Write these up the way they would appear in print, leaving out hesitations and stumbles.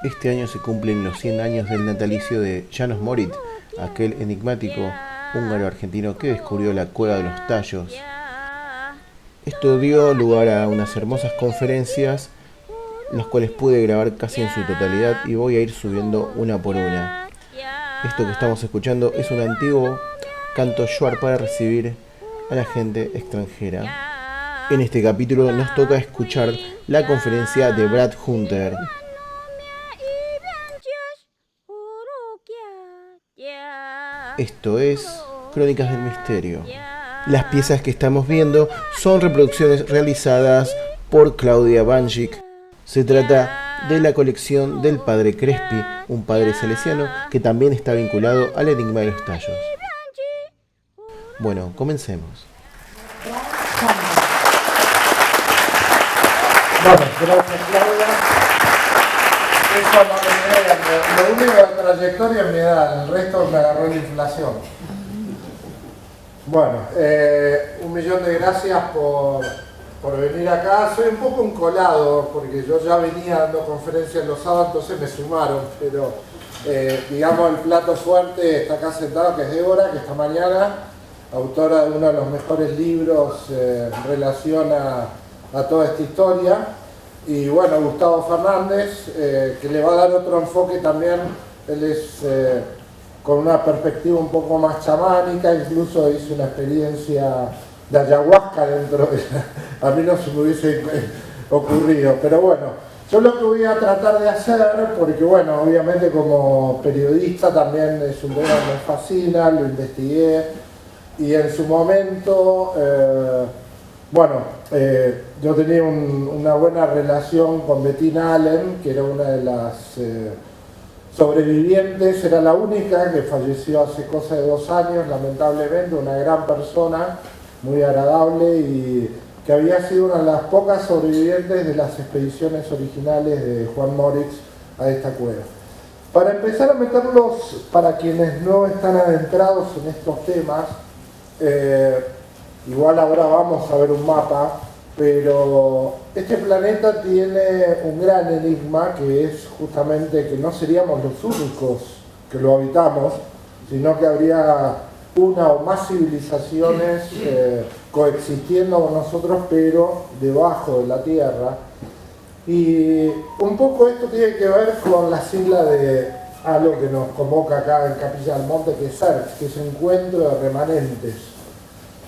Este año se cumplen los 100 años del natalicio de János Moritz, aquel enigmático húngaro-argentino que descubrió la cueva de los tallos. Esto dio lugar a unas hermosas conferencias, las cuales pude grabar casi en su totalidad y voy a ir subiendo una por una. Esto que estamos escuchando es un antiguo canto shuar para recibir a la gente extranjera. En este capítulo nos toca escuchar la conferencia de Brad Hunter. Esto es Crónicas del Misterio. Las piezas que estamos viendo son reproducciones realizadas por Claudia Banchik. Se trata de la colección del padre Crespi, un padre salesiano que también está vinculado al enigma de los tallos. Bueno, comencemos. Bueno, gracias Claudia. Eso no me crean, lo único de trayectoria es mi edad, el resto me agarró la inflación. Bueno, 1.000.000 de gracias por venir acá. Soy un poco un colado, porque yo ya venía dando conferencias los sábados, entonces me sumaron, pero digamos el plato fuerte está acá sentado, que es Débora, que esta mañana, autora de uno de los mejores libros en relación a toda esta historia. Y bueno, Gustavo Fernández, que le va a dar otro enfoque también. Él es con una perspectiva un poco más chamánica, incluso hizo una experiencia de ayahuasca dentro de... A mí no se me hubiese ocurrido, pero bueno, yo lo que voy a tratar de hacer, porque bueno, obviamente como periodista también es un tema que me fascina, lo investigué, y en su momento... yo tenía una buena relación con Bettina Allen, que era una de las sobrevivientes, era la única que falleció hace cosa de 2 años, lamentablemente, una gran persona, muy agradable y que había sido una de las pocas sobrevivientes de las expediciones originales de Juan Moritz a esta cueva. Para empezar a meterlos, para quienes no están adentrados en estos temas, igual ahora vamos a ver un mapa, pero este planeta tiene un gran enigma, que es justamente que no seríamos los únicos que lo habitamos, sino que habría una o más civilizaciones coexistiendo con nosotros, pero debajo de la Tierra. Y un poco esto tiene que ver con la sigla de algo que nos convoca acá en Capilla del Monte, que es SERC, que es Encuentro de Remanentes.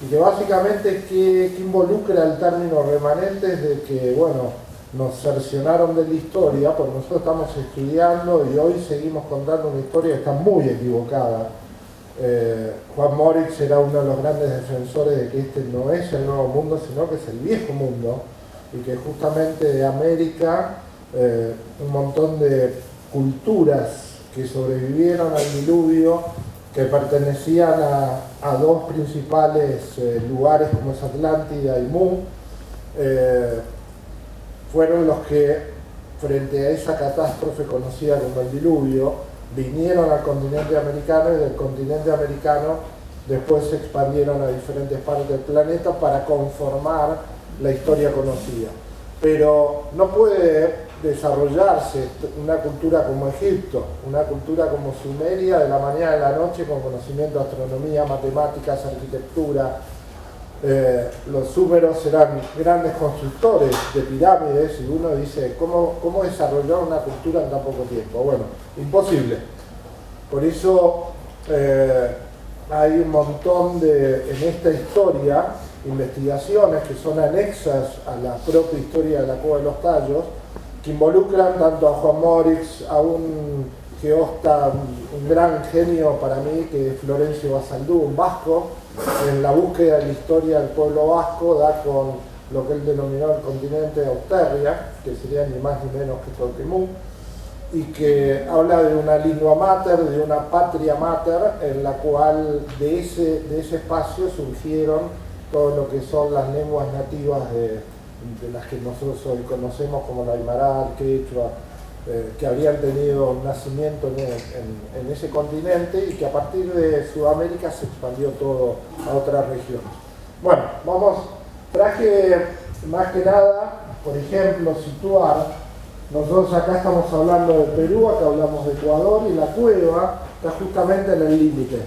Y que básicamente es que involucra el término remanentes de que, bueno, nos cercionaron de la historia, porque nosotros estamos estudiando y hoy seguimos contando una historia que está muy equivocada. Juan Moritz era uno de los grandes defensores de que este no es el nuevo mundo, sino que es el viejo mundo, y que justamente de América un montón de culturas que sobrevivieron al diluvio, que pertenecían a 2 principales lugares como es Atlántida y Mu, fueron los que, frente a esa catástrofe conocida como el diluvio, vinieron al continente americano y del continente americano después se expandieron a diferentes partes del planeta para conformar la historia conocida. Pero no puede desarrollarse una cultura como Egipto, una cultura como Sumeria de la mañana a la noche con conocimiento de astronomía, matemáticas, arquitectura. Los súmeros eran grandes constructores de pirámides y uno dice, ¿cómo desarrollar una cultura en tan poco tiempo? Bueno, imposible. Por eso hay un montón en esta historia, investigaciones que son anexas a la propia historia de la Cueva de los Tallos, que involucran tanto a Juan Moritz, a un geósta, un gran genio para mí, que es Florencio Basaldú, un vasco, en la búsqueda de la historia del pueblo vasco, da con lo que él denominó el continente de Austerria, que sería ni más ni menos que Torquemú, y que habla de una lingua mater, de una patria mater, en la cual de ese espacio surgieron todo lo que son las lenguas nativas de las que nosotros hoy conocemos como la aymara, el quechua, que habrían tenido un nacimiento en ese continente y que a partir de Sudamérica se expandió todo a otras regiones. Bueno, traje más que nada, por ejemplo, situar Nosotros acá estamos hablando de Perú, acá hablamos de Ecuador, y la cueva está justamente en el límite.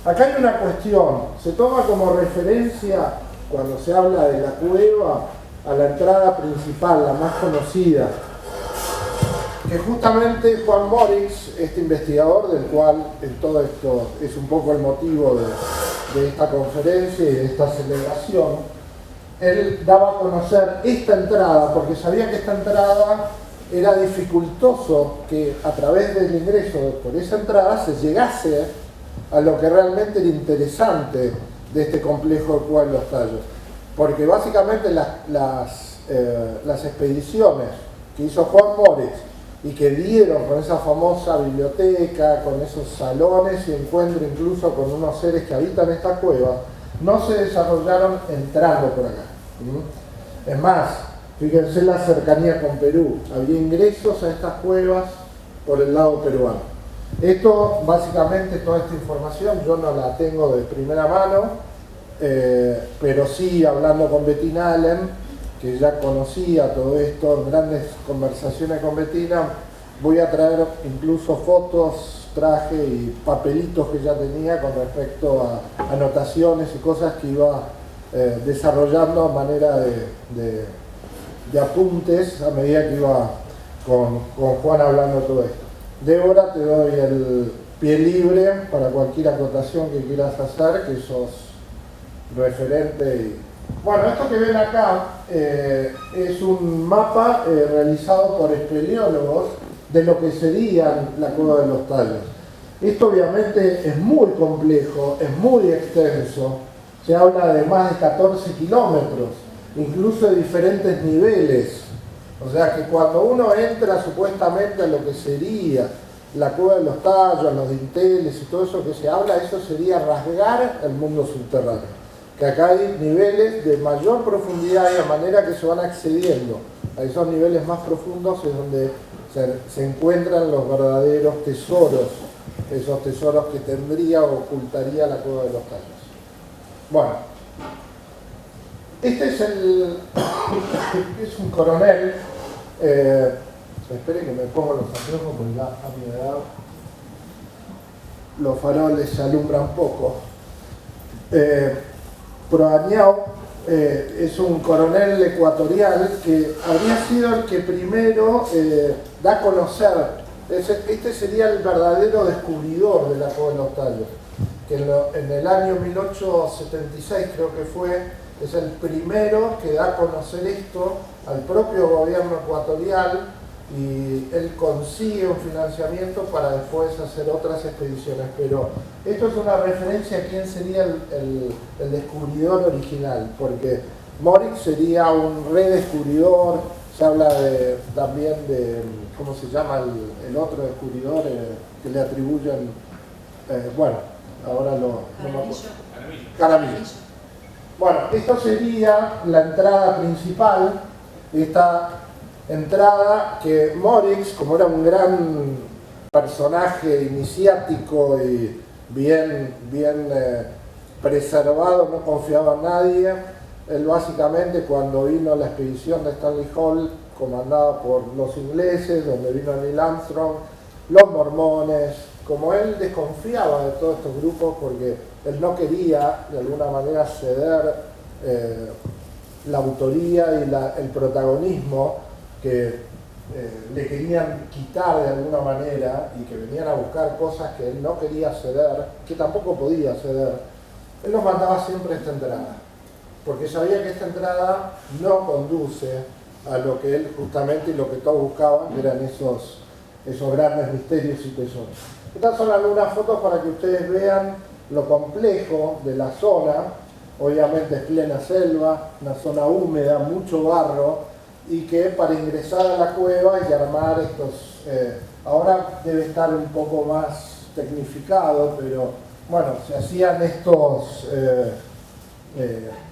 Acá hay una cuestión, se toma como referencia, cuando se habla de la cueva, a la entrada principal, la más conocida, que justamente Juan Moritz, este investigador, del cual en todo esto es un poco el motivo de esta conferencia y de esta celebración, él daba a conocer esta entrada, porque sabía que esta entrada era dificultoso que a través del ingreso por esa entrada se llegase a lo que realmente era interesante de este complejo de Cueva de los Tallos. Porque básicamente las expediciones que hizo Juan Moritz y que dieron con esa famosa biblioteca, con esos salones y encuentro incluso con unos seres que habitan esta cueva, no se desarrollaron entrando por acá. Es más, fíjense la cercanía con Perú, había ingresos a estas cuevas por el lado peruano. Esto, básicamente, toda esta información yo no la tengo de primera mano, pero sí hablando con Bettina Allen, que ya conocía todo esto, en grandes conversaciones con Bettina, voy a traer incluso fotos, traje y papelitos que ya tenía con respecto a anotaciones y cosas que iba desarrollando a manera de apuntes a medida que iba con Juan hablando todo esto. Débora, te doy el pie libre para cualquier acotación que quieras hacer, que sos referente. Bueno, esto que ven acá es un mapa realizado por espeleólogos de lo que sería la Cueva de los Tallos. Esto obviamente es muy complejo, es muy extenso, se habla de más de 14 kilómetros, incluso de diferentes niveles. O sea que cuando uno entra supuestamente a lo que sería la Cueva de los Tallos, los dinteles y todo eso que se habla, eso sería rasgar el mundo subterráneo. Que acá hay niveles de mayor profundidad y a manera que se van accediendo a esos niveles más profundos es donde se encuentran los verdaderos tesoros, esos tesoros que tendría o ocultaría la Cueva de los Tallos. Bueno, este es es un coronel. Esperen que me pongo los anteojos porque ya a mi edad los faroles se alumbran poco. Proañao es un coronel ecuatorial que habría sido el que primero da a conocer, este sería el verdadero descubridor de la Cueva de los Tallos, que en el año 1876 creo que fue, es el primero que da a conocer esto al propio gobierno ecuatorial y él consigue un financiamiento para después hacer otras expediciones, pero esto es una referencia a quién sería el descubridor original, porque Moritz sería un redescubridor, se habla también de, ¿cómo se llama el otro descubridor que le atribuyen? Bueno, ahora no me acuerdo. Caramillo. Bueno, esto sería la entrada principal, esta entrada que Moritz, como era un gran personaje iniciático y bien preservado, no confiaba en nadie, él básicamente cuando vino la expedición de Stanley Hall, comandada por los ingleses, donde vino Neil Armstrong, los mormones, como él desconfiaba de todos estos grupos porque él no quería de alguna manera ceder la autoría y el protagonismo que le querían quitar de alguna manera y que venían a buscar cosas que él no quería ceder, que tampoco podía ceder, él nos mandaba siempre esta entrada, porque sabía que esta entrada no conduce a lo que él justamente y lo que todos buscaban, que eran esos grandes misterios y tesoros. Estas son algunas fotos para que ustedes vean lo complejo de la zona. Obviamente es plena selva, una zona húmeda, mucho barro, y que para ingresar a la cueva hay que armar estos... ahora debe estar un poco más tecnificado, pero bueno, se hacían estos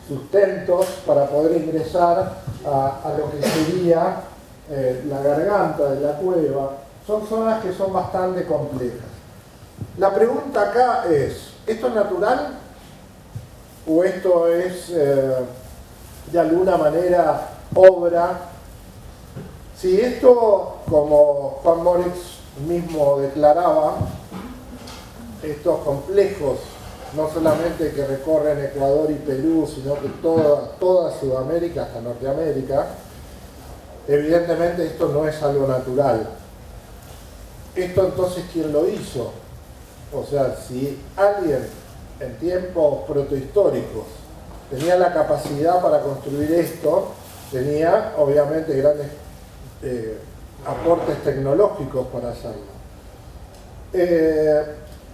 sustentos para poder ingresar a lo que sería la garganta de la cueva. Son zonas que son bastante complejas. La pregunta acá es, ¿esto es natural? ¿O esto es de alguna manera obra Si esto, como Juan Moritz mismo declaraba, estos complejos, no solamente que recorren Ecuador y Perú, sino que toda Sudamérica hasta Norteamérica, evidentemente esto no es algo natural. Esto entonces, ¿quién lo hizo? O sea, si alguien en tiempos protohistóricos tenía la capacidad para construir esto, tenía obviamente grandes aportes tecnológicos para hacerlo.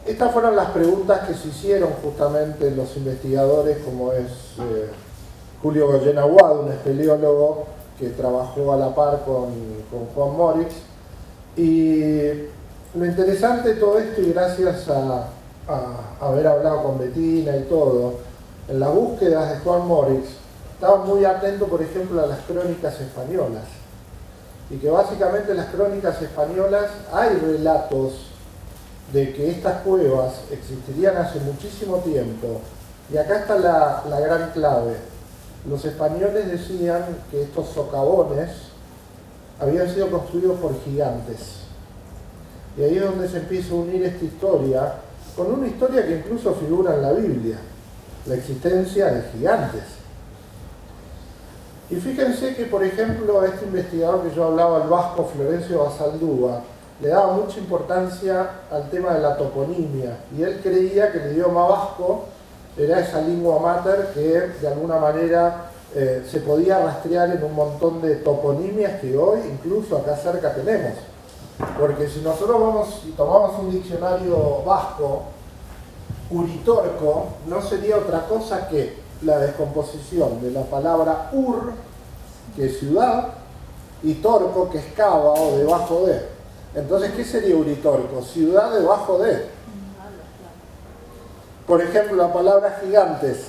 Estas fueron las preguntas que se hicieron justamente los investigadores, como es Julio Goyen Aguado, un espeleólogo que trabajó a la par con Juan Moritz. Y lo interesante de todo esto, y gracias a haber hablado con Bettina y todo, en las búsquedas de Juan Moritz, estaba muy atento, por ejemplo, a las crónicas españolas. Y que básicamente en las crónicas españolas hay relatos de que estas cuevas existirían hace muchísimo tiempo. Y acá está la gran clave. Los españoles decían que estos socavones habían sido construidos por gigantes. Y ahí es donde se empieza a unir esta historia con una historia que incluso figura en la Biblia, la existencia de gigantes. Y fíjense que, por ejemplo, a este investigador que yo hablaba, el vasco Florencio Basaldúa, le daba mucha importancia al tema de la toponimia, y él creía que el idioma vasco era esa lingua mater que de alguna manera se podía rastrear en un montón de toponimias que hoy incluso acá cerca tenemos. Porque si nosotros vamos y tomamos un diccionario vasco, uritorco no sería otra cosa que la descomposición de la palabra ur, que es ciudad, y torco, que es cava o debajo de. Entonces, ¿qué sería uritorco? Ciudad debajo de. Por ejemplo, la palabra gigantes.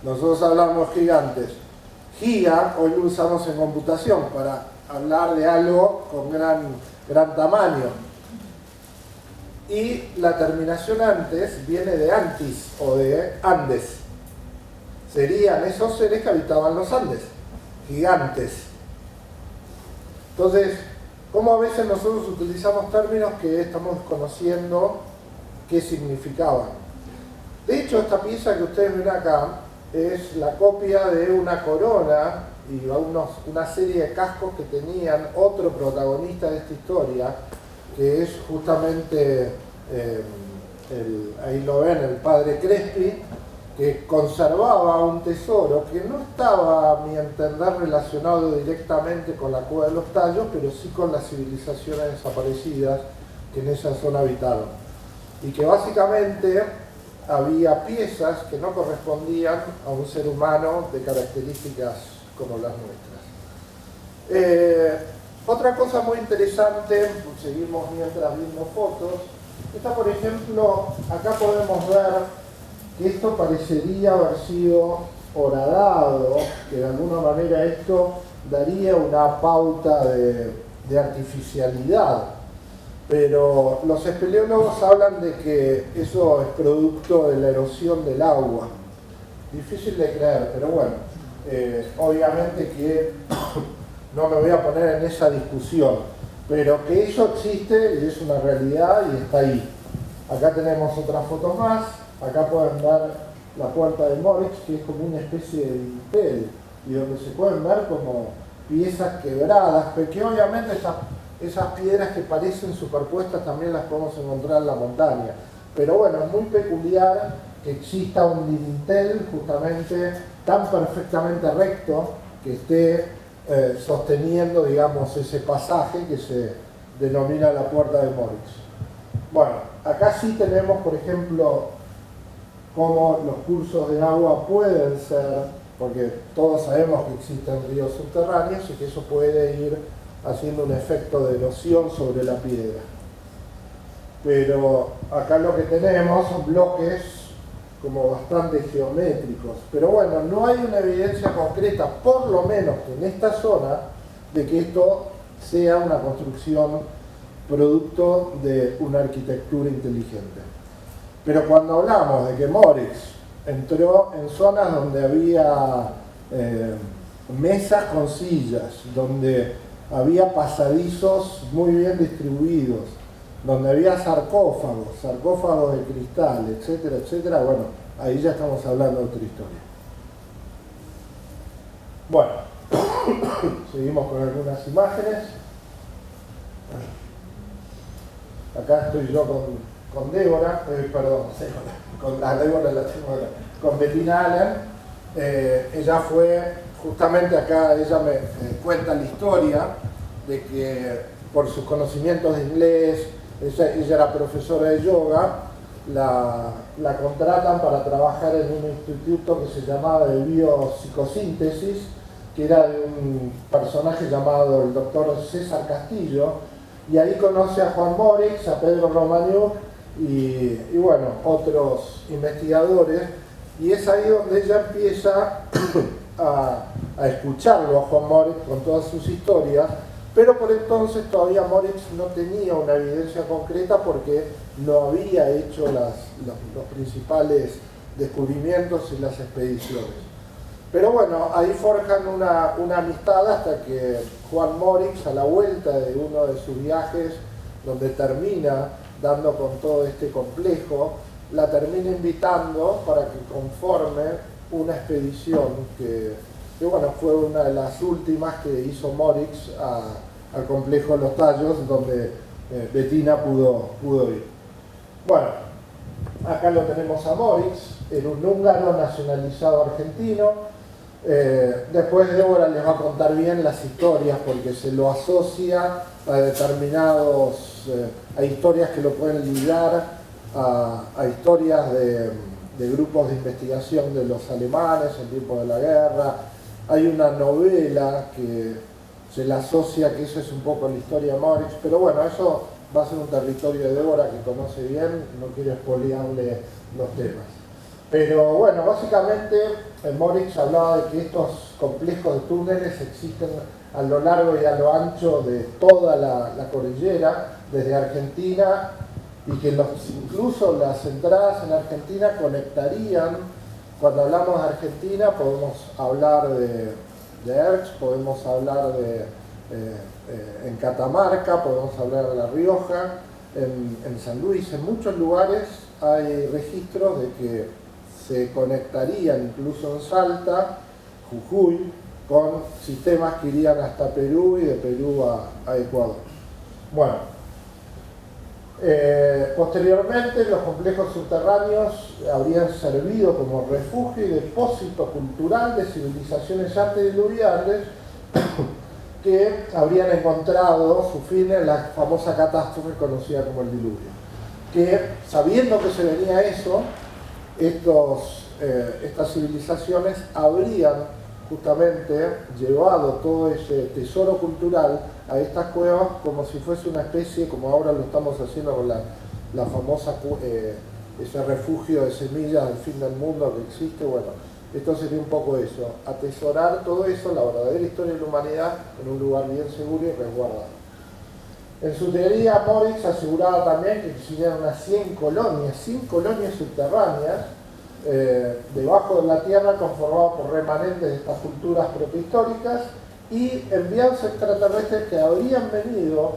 Nosotros hablamos gigantes. Giga, hoy lo usamos en computación para hablar de algo con gran tamaño. Y la terminación antes viene de antis o de Andes. Serían esos seres que habitaban los Andes, gigantes. Entonces, ¿cómo a veces nosotros utilizamos términos que estamos conociendo qué significaban? De hecho, esta pieza que ustedes ven acá es la copia de una corona y una serie de cascos que tenían otro protagonista de esta historia, que es justamente, ahí lo ven, el padre Crespi, que conservaba un tesoro que no estaba, a mi entender, relacionado directamente con la Cueva de los Tallos, pero sí con las civilizaciones desaparecidas que en esa zona habitaron. Y que básicamente había piezas que no correspondían a un ser humano de características como las nuestras. Otra cosa muy interesante, seguimos mientras viendo fotos, esta por ejemplo, acá podemos ver que esto parecería haber sido horadado, que de alguna manera esto daría una pauta de artificialidad. Pero los espeleólogos hablan de que eso es producto de la erosión del agua. Difícil de creer, pero bueno, obviamente que no me voy a poner en esa discusión, pero que eso existe y es una realidad y está ahí. Acá tenemos otras fotos más. Acá pueden ver la puerta de Moritz, que es como una especie de dintel, y donde se pueden ver como piezas quebradas, pero que obviamente esas piedras que parecen superpuestas también las podemos encontrar en la montaña. Pero bueno, es muy peculiar que exista un dintel justamente tan perfectamente recto que esté sosteniendo, digamos, ese pasaje que se denomina la puerta de Moritz. Bueno, acá sí tenemos, por ejemplo, cómo los cursos de agua pueden ser, porque todos sabemos que existen ríos subterráneos y que eso puede ir haciendo un efecto de erosión sobre la piedra. Pero acá lo que tenemos son bloques como bastante geométricos. Pero bueno, no hay una evidencia concreta, por lo menos en esta zona, de que esto sea una construcción producto de una arquitectura inteligente. Pero cuando hablamos de que Moritz entró en zonas donde había mesas con sillas, donde había pasadizos muy bien distribuidos, donde había sarcófagos de cristal, etcétera, etcétera. Bueno, ahí ya estamos hablando de otra historia. Bueno, seguimos con algunas imágenes. Acá estoy yo con Débora, con Bettina Allen. Ella fue, justamente acá, ella me cuenta la historia de que por sus conocimientos de inglés, ella era profesora de yoga, la contratan para trabajar en un instituto que se llamaba de biopsicosíntesis, que era de un personaje llamado el doctor César Castillo, y ahí conoce a Juan Morix, a Pedro Romaniuk y bueno, otros investigadores, y es ahí donde ella empieza a escucharlo a Juan Morix con todas sus historias, pero por entonces todavía Morix no tenía una evidencia concreta porque no había hecho los principales descubrimientos y las expediciones. Pero bueno, ahí forjan una amistad hasta que Juan Morix, a la vuelta de uno de sus viajes, donde termina dando con todo este complejo, la termina invitando para que conforme una expedición que bueno, fue una de las últimas que hizo Morix al complejo de los Tallos, donde Bettina pudo ir. Bueno, acá lo tenemos a Morix, era un húngaro nacionalizado argentino. Después Débora les va a contar bien las historias porque se lo asocia a determinados, a historias que lo pueden ligar a historias de grupos de investigación de los alemanes en tiempo de la guerra. Hay una novela que se le asocia que eso es un poco la historia de Morix, pero bueno, eso va a ser un territorio de Débora que conoce bien, no quiero espolearle los temas. Pero bueno, básicamente Morix hablaba de que estos complejos de túneles existen a lo largo y a lo ancho de toda la cordillera, desde Argentina, y que incluso las entradas en Argentina conectarían. Cuando hablamos de Argentina podemos hablar de Erx, podemos hablar en Catamarca, podemos hablar de La Rioja, en San Luis, en muchos lugares hay registros de que se conectarían incluso en Salta, Jujuy, con sistemas que irían hasta Perú y de Perú a Ecuador. Bueno, posteriormente los complejos subterráneos habrían servido como refugio y depósito cultural de civilizaciones antediluviales que habrían encontrado su fin en la famosa catástrofe conocida como el diluvio. Que sabiendo que se venía eso, estas civilizaciones habrían justamente llevado todo ese tesoro cultural a estas cuevas como si fuese una especie, como ahora lo estamos haciendo con la famosa ese refugio de semillas del fin del mundo que existe. Bueno, esto sería un poco eso, atesorar todo eso, la verdadera historia de la humanidad, en un lugar bien seguro y resguardado. En su teoría, Morix aseguraba también que existían unas 100 colonias subterráneas debajo de la tierra, conformadas por remanentes de estas culturas protehistóricas y enviados extraterrestres que habrían venido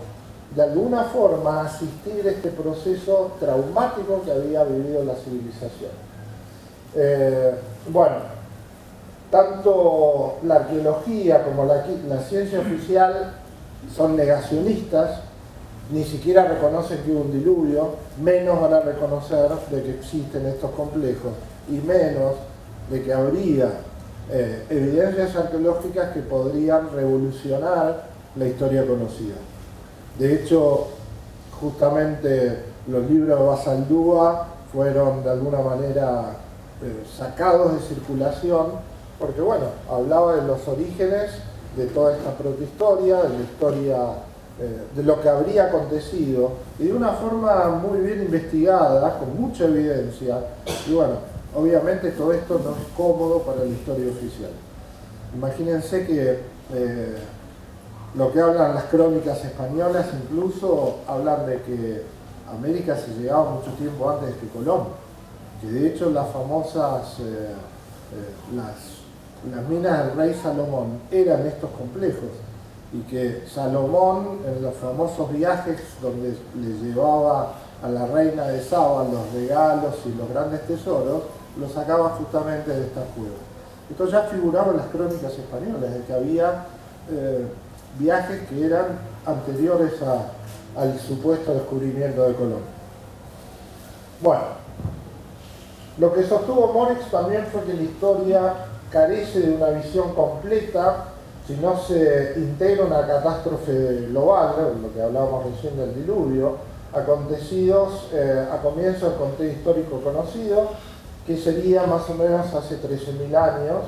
de alguna forma a asistir este proceso traumático que había vivido la civilización. Bueno, tanto la arqueología como la ciencia oficial son negacionistas, ni siquiera reconocen que hubo un diluvio, menos van a reconocer de que existen estos complejos y menos de que habría evidencias arqueológicas que podrían revolucionar la historia conocida. De hecho, justamente los libros de Basaldúa fueron de alguna manera sacados de circulación porque, bueno, hablaba de los orígenes de toda esta protohistoria, de la historia, de lo que habría acontecido, y de una forma muy bien investigada, con mucha evidencia, y bueno, obviamente todo esto no es cómodo para la historia oficial. Imagínense que lo que hablan las crónicas españolas incluso hablan de que América se llegaba mucho tiempo antes que Colón, que de hecho las famosas las minas del rey Salomón eran estos complejos, y que Salomón, en los famosos viajes donde le llevaba a la reina de Saba los regalos y los grandes tesoros, lo sacaba justamente de esta cueva. Esto ya figuraba en las crónicas españolas, de que había viajes que eran anteriores al supuesto descubrimiento de Colón. Bueno, lo que sostuvo Moritz también fue que la historia carece de una visión completa si no se integra una catástrofe global, lo que hablábamos recién del diluvio, acontecidos a comienzos del contexto histórico conocido, que sería más o menos hace 13.000 años,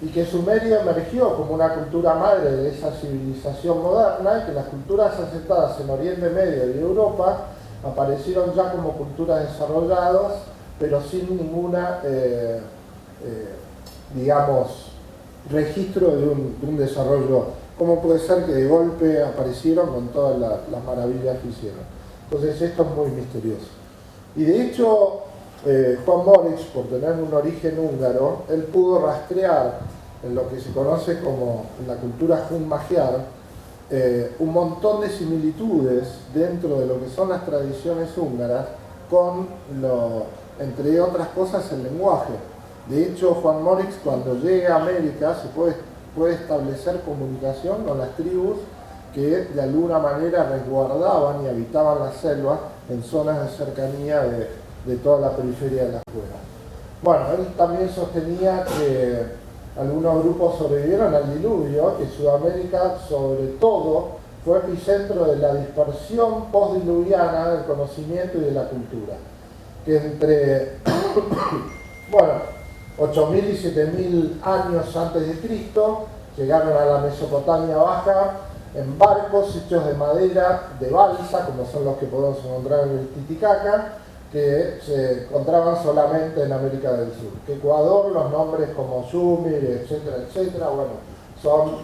y que Sumeria emergió como una cultura madre de esa civilización moderna, y que las culturas asentadas en Oriente Medio y Europa aparecieron ya como culturas desarrolladas, pero sin ninguna, digamos, registro de un desarrollo. ¿Cómo puede ser que de golpe aparecieron con todas las maravillas que hicieron? Entonces esto es muy misterioso. Y de hecho, Juan Moritz, por tener un origen húngaro, él pudo rastrear en lo que se conoce como en la cultura Hun-Magyar un montón de similitudes dentro de lo que son las tradiciones húngaras con, entre otras cosas, el lenguaje. De hecho, Juan Moritz, cuando llega a América, se puede establecer comunicación con las tribus que de alguna manera resguardaban y habitaban las selvas en zonas de cercanía de toda la periferia de las cuevas. Bueno, él también sostenía que algunos grupos sobrevivieron al diluvio, que Sudamérica sobre todo fue epicentro de la dispersión postdiluviana del conocimiento y de la cultura, que entre bueno, 8.000 y 7.000 años antes de Cristo llegaron a la Mesopotamia Baja en barcos hechos de madera de balsa, como son los que podemos encontrar en el Titicaca, que se encontraban solamente en América del Sur. Que Ecuador, los nombres como Sumir, etcétera, etcétera, bueno, son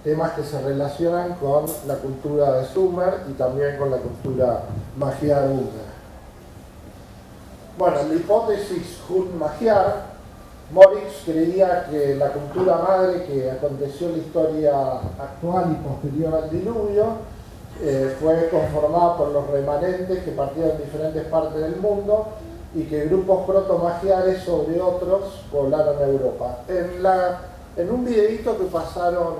temas que se relacionan con la cultura de Sumer y también con la cultura magiar húngara. Bueno, la hipótesis Hun-Magyar, Moritz creía que la cultura madre que aconteció en la historia actual y posterior al diluvio fue conformada por los remanentes que partían de diferentes partes del mundo y que grupos proto-magiares sobre otros poblaron Europa. En un videíto que pasaron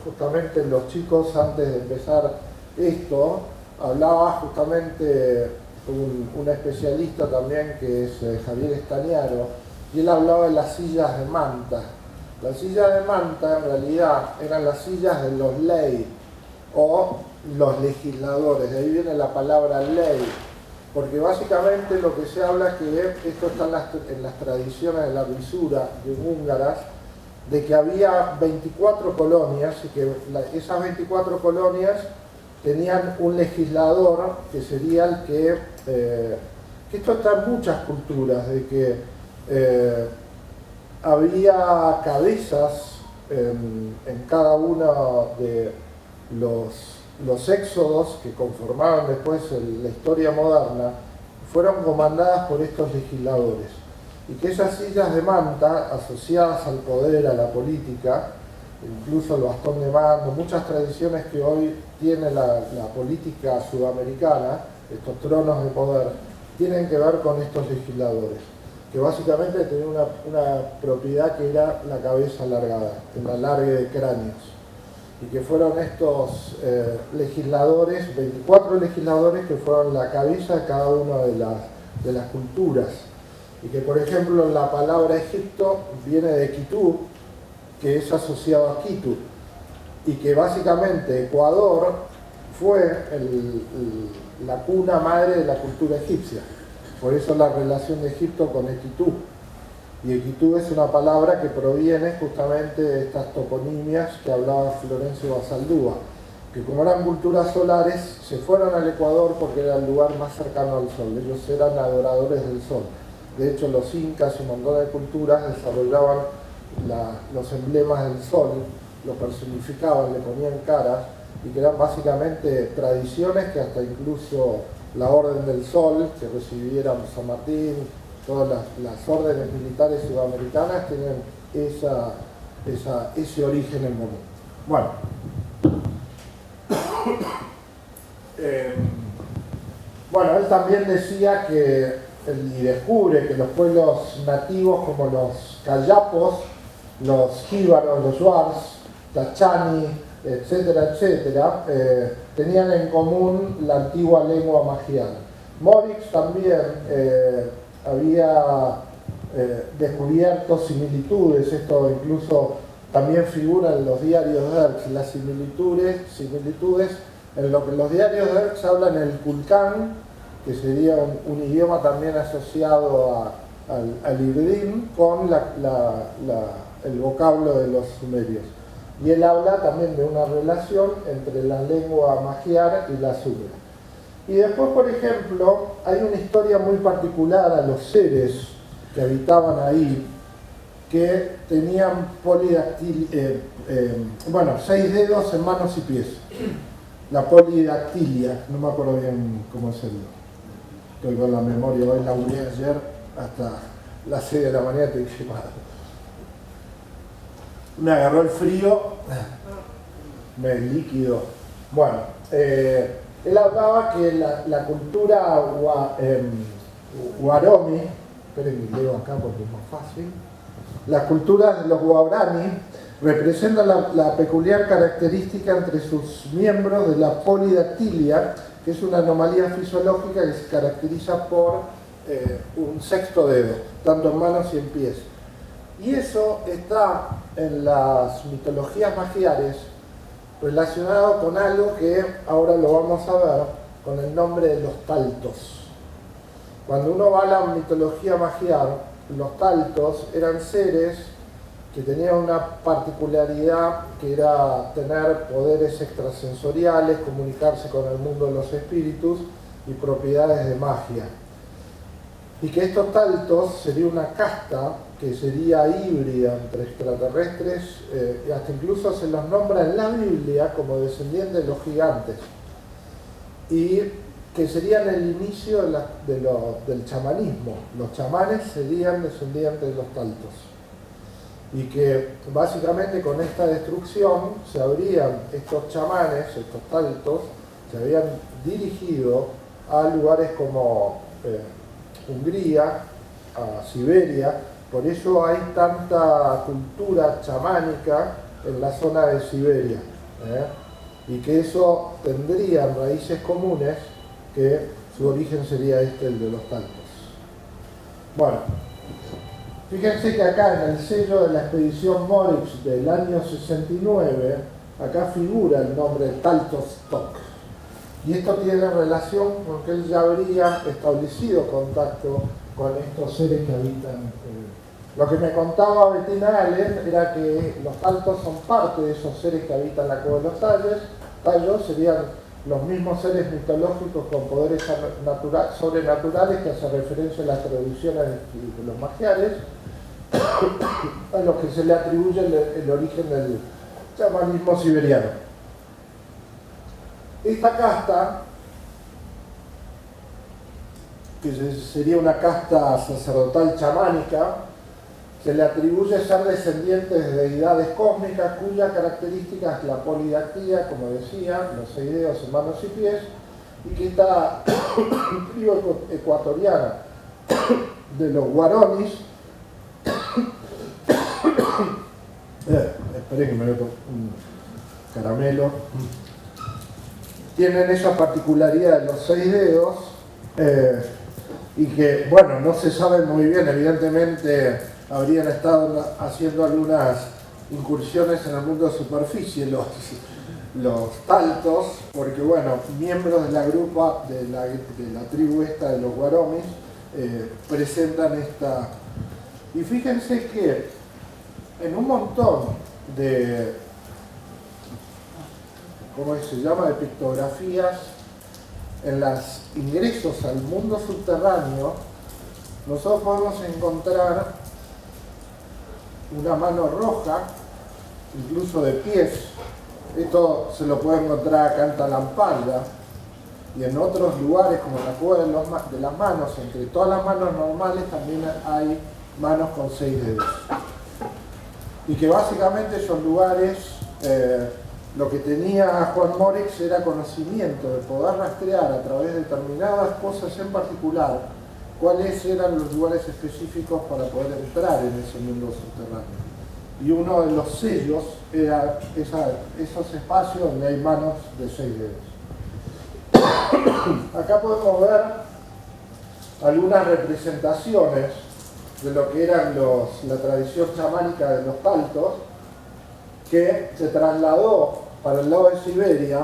justamente los chicos antes de empezar esto, hablaba justamente un especialista también que es Javier Estañaro, y él hablaba de las sillas de manta. Las sillas de manta en realidad eran las sillas de los ley o los legisladores, de ahí viene la palabra ley, porque básicamente lo que se habla es que esto está en las tradiciones de la risura húngaras, de que había 24 colonias y que esas 24 colonias tenían un legislador que sería el que esto está en muchas culturas, de que había cabezas en cada uno de los éxodos que conformaron después la historia moderna, fueron comandadas por estos legisladores, y que esas sillas de manta asociadas al poder, a la política, incluso el bastón de mando, muchas tradiciones que hoy tiene la política sudamericana, estos tronos de poder, tienen que ver con estos legisladores, que básicamente tenían una propiedad que era la cabeza alargada, el alargue de cráneos, y que fueron estos legisladores, 24 legisladores que fueron la cabeza de cada una de las culturas, y que por ejemplo la palabra Egipto viene de Quito, que es asociado a Quito, y que básicamente Ecuador fue la cuna madre de la cultura egipcia. Por eso la relación de Egipto con Equitú. Y Equitú es una palabra que proviene justamente de estas toponimias que hablaba Florencio Basaldúa, que como eran culturas solares, se fueron al Ecuador porque era el lugar más cercano al sol. Ellos eran adoradores del sol. De hecho, los incas y un montón de culturas desarrollaban los emblemas del sol, lo personificaban, le ponían caras, y que eran básicamente tradiciones que hasta incluso la Orden del Sol, que recibieron San Martín, todas las órdenes militares sudamericanas tienen ese origen en común. Bueno, Bueno, él también decía que, y descubre que los pueblos nativos como los cayapos, los jíbaros, los yuars, tachani, etcétera, etcétera, tenían en común la antigua lengua magiar. Morix también había descubierto similitudes, esto incluso también figura en los diarios de Erx, las similitudes en lo que los diarios de Erx hablan el Kulkan, que sería un idioma también asociado al Irdim, con el vocablo de los sumerios. Y él habla también de una relación entre la lengua magiar y la sumer. Y después, por ejemplo, hay una historia muy particular a los seres que habitaban ahí, que tenían bueno, 6 dedos en manos y pies. La polidactilia, no me acuerdo bien cómo es el... Estoy con la memoria, hoy laburé ayer hasta las 6 de la mañana, estoy quemado. Me agarró el frío, me líquido. Bueno, él hablaba que la cultura Guarani, esperen que leo acá porque es más fácil, la cultura de los Guarani representa la peculiar característica entre sus miembros de la polidactilia, que es una anomalía fisiológica que se caracteriza por un 6º dedo, tanto en manos y en pies. Y eso está en las mitologías magiares relacionado con algo que ahora lo vamos a ver, con el nombre de los taltos. Cuando uno va a la mitología magiar, los taltos eran seres que tenían una particularidad que era tener poderes extrasensoriales, comunicarse con el mundo de los espíritus y propiedades de magia. Y que estos taltos sería una casta que sería híbrida entre extraterrestres, y hasta incluso se los nombra en la Biblia como descendientes de los gigantes, y que serían el inicio del chamanismo. Los chamanes serían descendientes de los taltos, y que básicamente con esta destrucción estos chamanes, estos taltos, se habían dirigido a lugares como Hungría, a Siberia. Por eso hay tanta cultura chamánica en la zona de Siberia, y que eso tendrían raíces comunes, que su origen sería el de los taltos. Bueno, fíjense que acá en el sello de la expedición Morix del año 69, acá figura el nombre de Taltostok. Y esto tiene relación con que él ya habría establecido contacto con estos seres que habitan. Lo que me contaba Bettina Allen era que los taltos son parte de esos seres que habitan la cueva de los tallos, serían los mismos seres mitológicos con poderes sobrenaturales que hace referencia a las tradiciones de los magiares, a los que se le atribuye el origen del chamanismo siberiano. Esta casta, que sería una casta sacerdotal chamánica, se le atribuye ser descendientes de deidades cósmicas cuya característica es la polidactia, como decía, los 6 dedos en manos y pies, y que esta tribu ecuatoriana de los guaranis, esperé que me meto un caramelo, tienen esa particularidad de los 6 dedos, y que, bueno, no se sabe muy bien, evidentemente habrían estado haciendo algunas incursiones en el mundo de superficie los taltos, porque, bueno, miembros de la grupa, de la tribu esta de los guaranis, presentan esta... Y fíjense que en un montón de... ¿cómo se llama?, de pictografías, en los ingresos al mundo subterráneo, nosotros podemos encontrar una mano roja, incluso de pies. Esto se lo puede encontrar acá en Talampalda y en otros lugares como la cueva de las manos. Entre todas las manos normales también hay manos con 6 dedos. Y que básicamente esos lugares lo que tenía Juan Morix era conocimiento de poder rastrear a través de determinadas cosas en particular cuáles eran los lugares específicos para poder entrar en ese mundo subterráneo. Y uno de los sellos era esos espacios donde hay manos de 6 dedos. Acá podemos ver algunas representaciones de lo que eran la tradición chamánica de los taltos, que se trasladó para el lado de Siberia,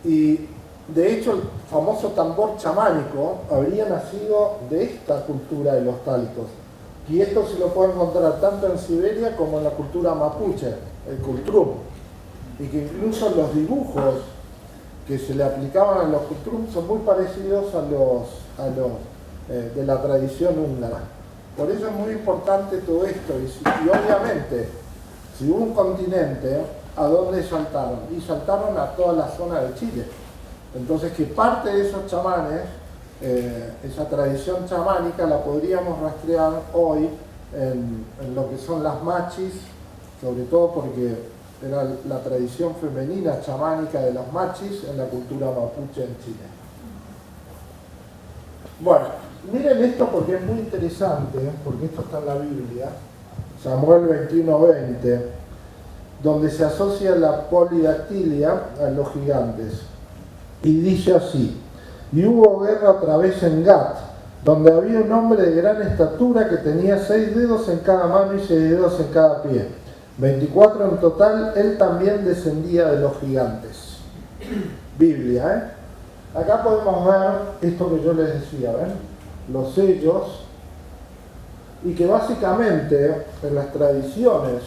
y de hecho el famoso tambor chamánico habría nacido de esta cultura de los taltos, y esto se lo puede encontrar tanto en Siberia como en la cultura mapuche, el kultrum, y que incluso los dibujos que se le aplicaban a los kultrum son muy parecidos a los de la tradición húngara. Por eso es muy importante todo esto, y obviamente si hubo un continente, ¿a dónde saltaron? Y saltaron a toda la zona de Chile. Entonces, que parte de esos chamanes, esa tradición chamánica, la podríamos rastrear hoy en lo que son las machis, sobre todo porque era la tradición femenina chamánica de las machis en la cultura mapuche en Chile. Bueno, miren esto porque es muy interesante, porque esto está en la Biblia. Samuel 21:20, donde se asocia la polidactilia a los gigantes. Y dice así: y hubo guerra otra vez en Gat, donde había un hombre de gran estatura que tenía 6 dedos en cada mano y 6 dedos en cada pie. 24 en total, él también descendía de los gigantes. Biblia, ¿eh? Acá podemos ver esto que yo les decía, ¿ven? Los sellos. Y que básicamente en las tradiciones,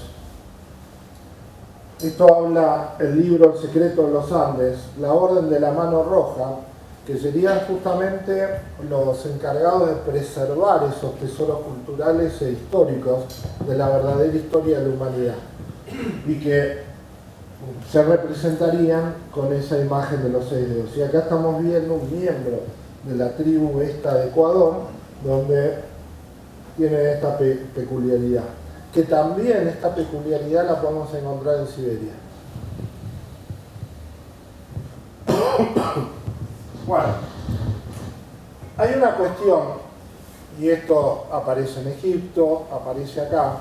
esto habla el libro El secreto de los Andes, la orden de la mano roja, que serían justamente los encargados de preservar esos tesoros culturales e históricos de la verdadera historia de la humanidad, y que se representarían con esa imagen de los 6 dedos. Y acá estamos viendo un miembro de la tribu esta de Ecuador, donde tiene esta peculiaridad, que también esta peculiaridad la podemos encontrar en Siberia. Bueno, hay una cuestión, y esto aparece en Egipto, aparece acá,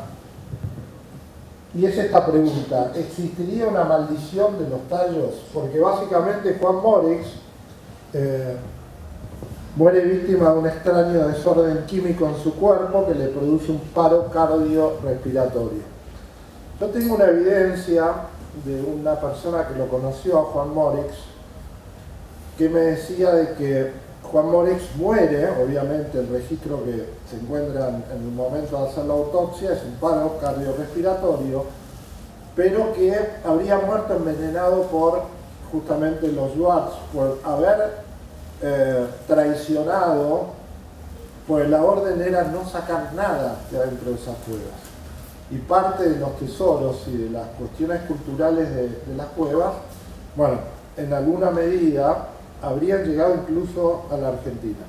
y es esta pregunta: ¿existiría una maldición de los tallos? Porque básicamente Juan Morix muere víctima de un extraño desorden químico en su cuerpo que le produce un paro cardiorrespiratorio. Yo tengo una evidencia de una persona que lo conoció a Juan Morix, que me decía de que Juan Morix muere, obviamente el registro que se encuentra en el momento de hacer la autopsia es un paro cardiorrespiratorio, pero que habría muerto envenenado por justamente los Yuats, por haber traicionado, pues la orden era no sacar nada de adentro de esas cuevas. Y parte de los tesoros y de las cuestiones culturales de las cuevas, bueno, en alguna medida habrían llegado incluso a la Argentina.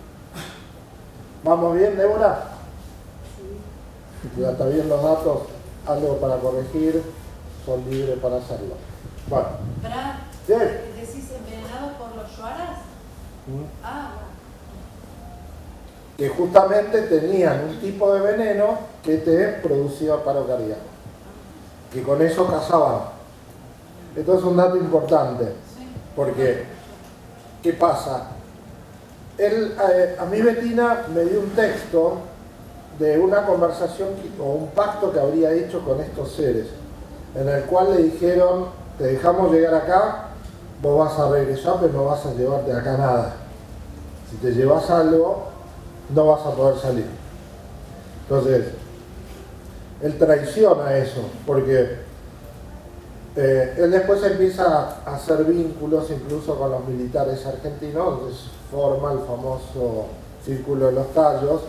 ¿Vamos bien, Débora? Sí. Ya está bien los datos, algo para corregir, son libres para hacerlo. Bueno. ¿Sí? ¿Decís envenenado por los yuaras? Ah, bueno. Que justamente tenían un tipo de veneno que te producía paro cardíaco, que con eso cazaban. Esto es un dato importante, porque ¿qué pasa? A mí Bettina me dio un texto de una conversación o un pacto que habría hecho con estos seres, en el cual le dijeron: te dejamos llegar acá, vos vas a regresar, pero no vas a llevarte acá nada. Si te llevas algo, no vas a poder salir. Entonces, él traiciona eso, porque él después empieza a hacer vínculos incluso con los militares argentinos, entonces forma el famoso Círculo de los Tallos,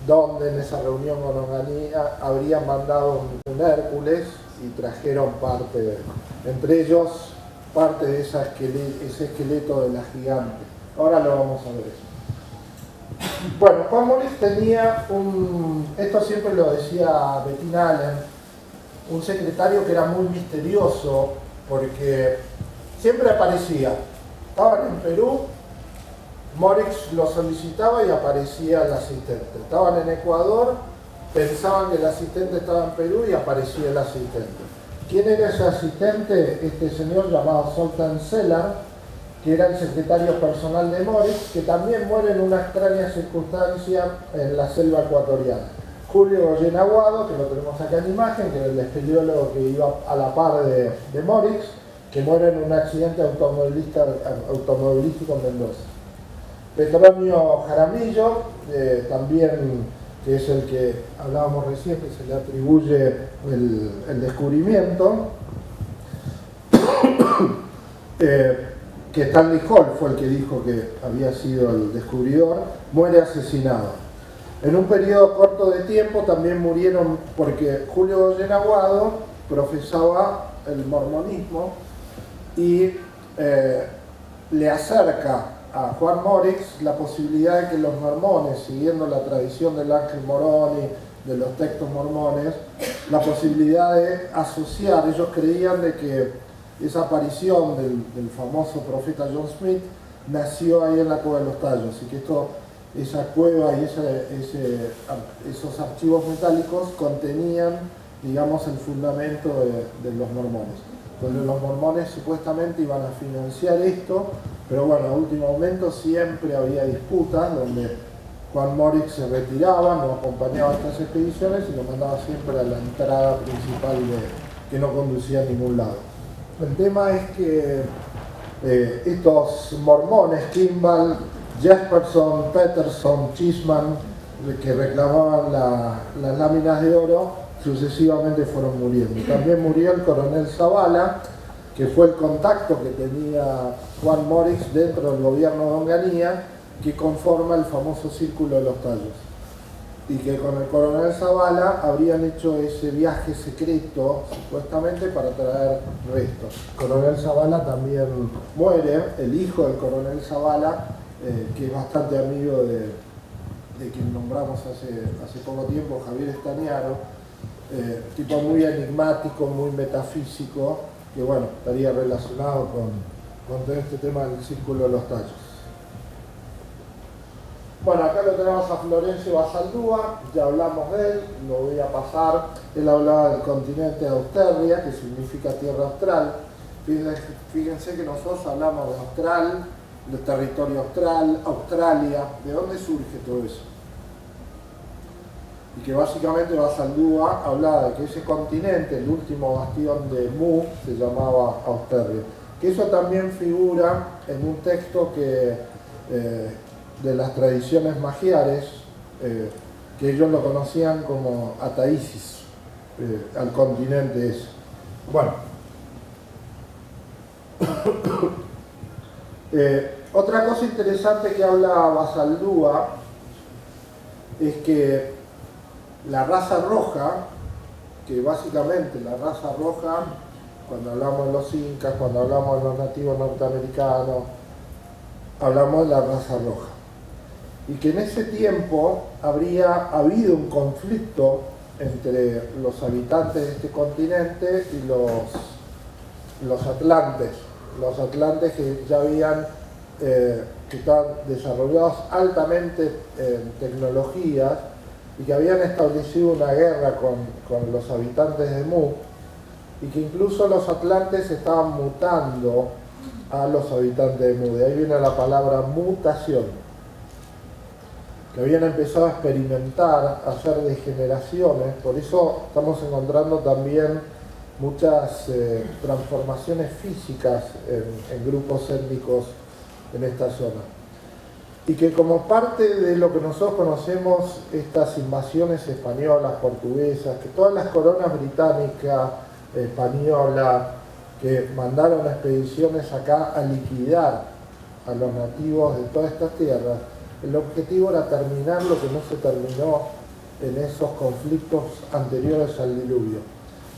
donde en esa reunión con Onganía habrían mandado un Hércules y trajeron parte, entre ellos, parte de ese esqueleto de la gigante. Ahora lo vamos a ver eso. Bueno, Juan Morix tenía esto siempre lo decía Bettina Allen, un secretario que era muy misterioso porque siempre aparecía. Estaban en Perú, Morix lo solicitaba y aparecía el asistente. Estaban en Ecuador, pensaban que el asistente estaba en Perú y aparecía el asistente. ¿Quién era ese asistente? Este señor llamado Zoltán Cellar, que era el secretario personal de Morix, que también muere en una extraña circunstancia en la selva ecuatoriana. Julio Goyen Aguado, que lo tenemos acá en imagen, que era el espeleólogo que iba a la par de Morix, que muere en un accidente automovilístico en Mendoza. Petronio Jaramillo, también, que es el que hablábamos recién, que se le atribuye el descubrimiento, que Stanley Hall fue el que dijo que había sido el descubridor, muere asesinado. En un periodo corto de tiempo también murieron, porque Julio Goyen Aguado profesaba el mormonismo y le acerca a Juan Morix la posibilidad de que los mormones, siguiendo la tradición del Ángel Moroni, de los textos mormones, la posibilidad de asociar, ellos creían de que esa aparición del famoso profeta John Smith nació ahí en la Cueva de los Tallos, y que esa cueva y esos archivos metálicos contenían, digamos, el fundamento de los mormones. Entonces los mormones supuestamente iban a financiar esto, pero bueno, a último momento siempre había disputas donde Juan Morix se retiraba, no acompañaba a estas expediciones y lo mandaba siempre a la entrada principal que no conducía a ningún lado. El tema es que estos mormones, Kimball, Jesperson, Peterson, Chisman, que reclamaban las láminas de oro, sucesivamente fueron muriendo. También murió el coronel Zavala, que fue el contacto que tenía Juan Morix dentro del gobierno de Onganía, que conforma el famoso Círculo de los Tallos. Y que con el coronel Zavala habrían hecho ese viaje secreto, supuestamente, para traer restos. El coronel Zavala también muere, el hijo del coronel Zavala, que es bastante amigo de quien nombramos hace poco tiempo, Javier Estañaro, tipo muy enigmático, muy metafísico, que bueno, estaría relacionado con todo este tema del Círculo de los Tallos. Bueno, acá lo tenemos a Florencio Basaldúa, ya hablamos de él, lo voy a pasar. Él hablaba del continente de Austerlia, que significa tierra austral. Fíjense que nosotros hablamos de austral, del territorio austral, Australia. ¿De dónde surge todo eso? Y que básicamente Basaldúa hablaba de que ese continente, el último bastión de Mu, se llamaba Austerlia. Que eso también figura en un texto de las tradiciones magiares, que ellos lo conocían como Ataisis, al continente ese. Bueno, otra cosa interesante que habla Basaldúa es que la raza roja, que básicamente la raza roja, cuando hablamos de los incas, cuando hablamos de los nativos norteamericanos, hablamos de la raza roja. Y que en ese tiempo habría habido un conflicto entre los habitantes de este continente y los atlantes. Los atlantes que ya habían, que estaban desarrollados altamente en tecnologías y que habían establecido una guerra con los habitantes de Mu, y que incluso los atlantes estaban mutando a los habitantes de Mu. De ahí viene la palabra mutación. Que habían empezado a experimentar, a hacer degeneraciones, por eso estamos encontrando también muchas transformaciones físicas en grupos étnicos en esta zona. Y que como parte de lo que nosotros conocemos, estas invasiones españolas, portuguesas, que todas las coronas británicas, españolas, que mandaron expediciones acá a liquidar a los nativos de todas estas tierras, el objetivo era terminar lo que no se terminó en esos conflictos anteriores al diluvio.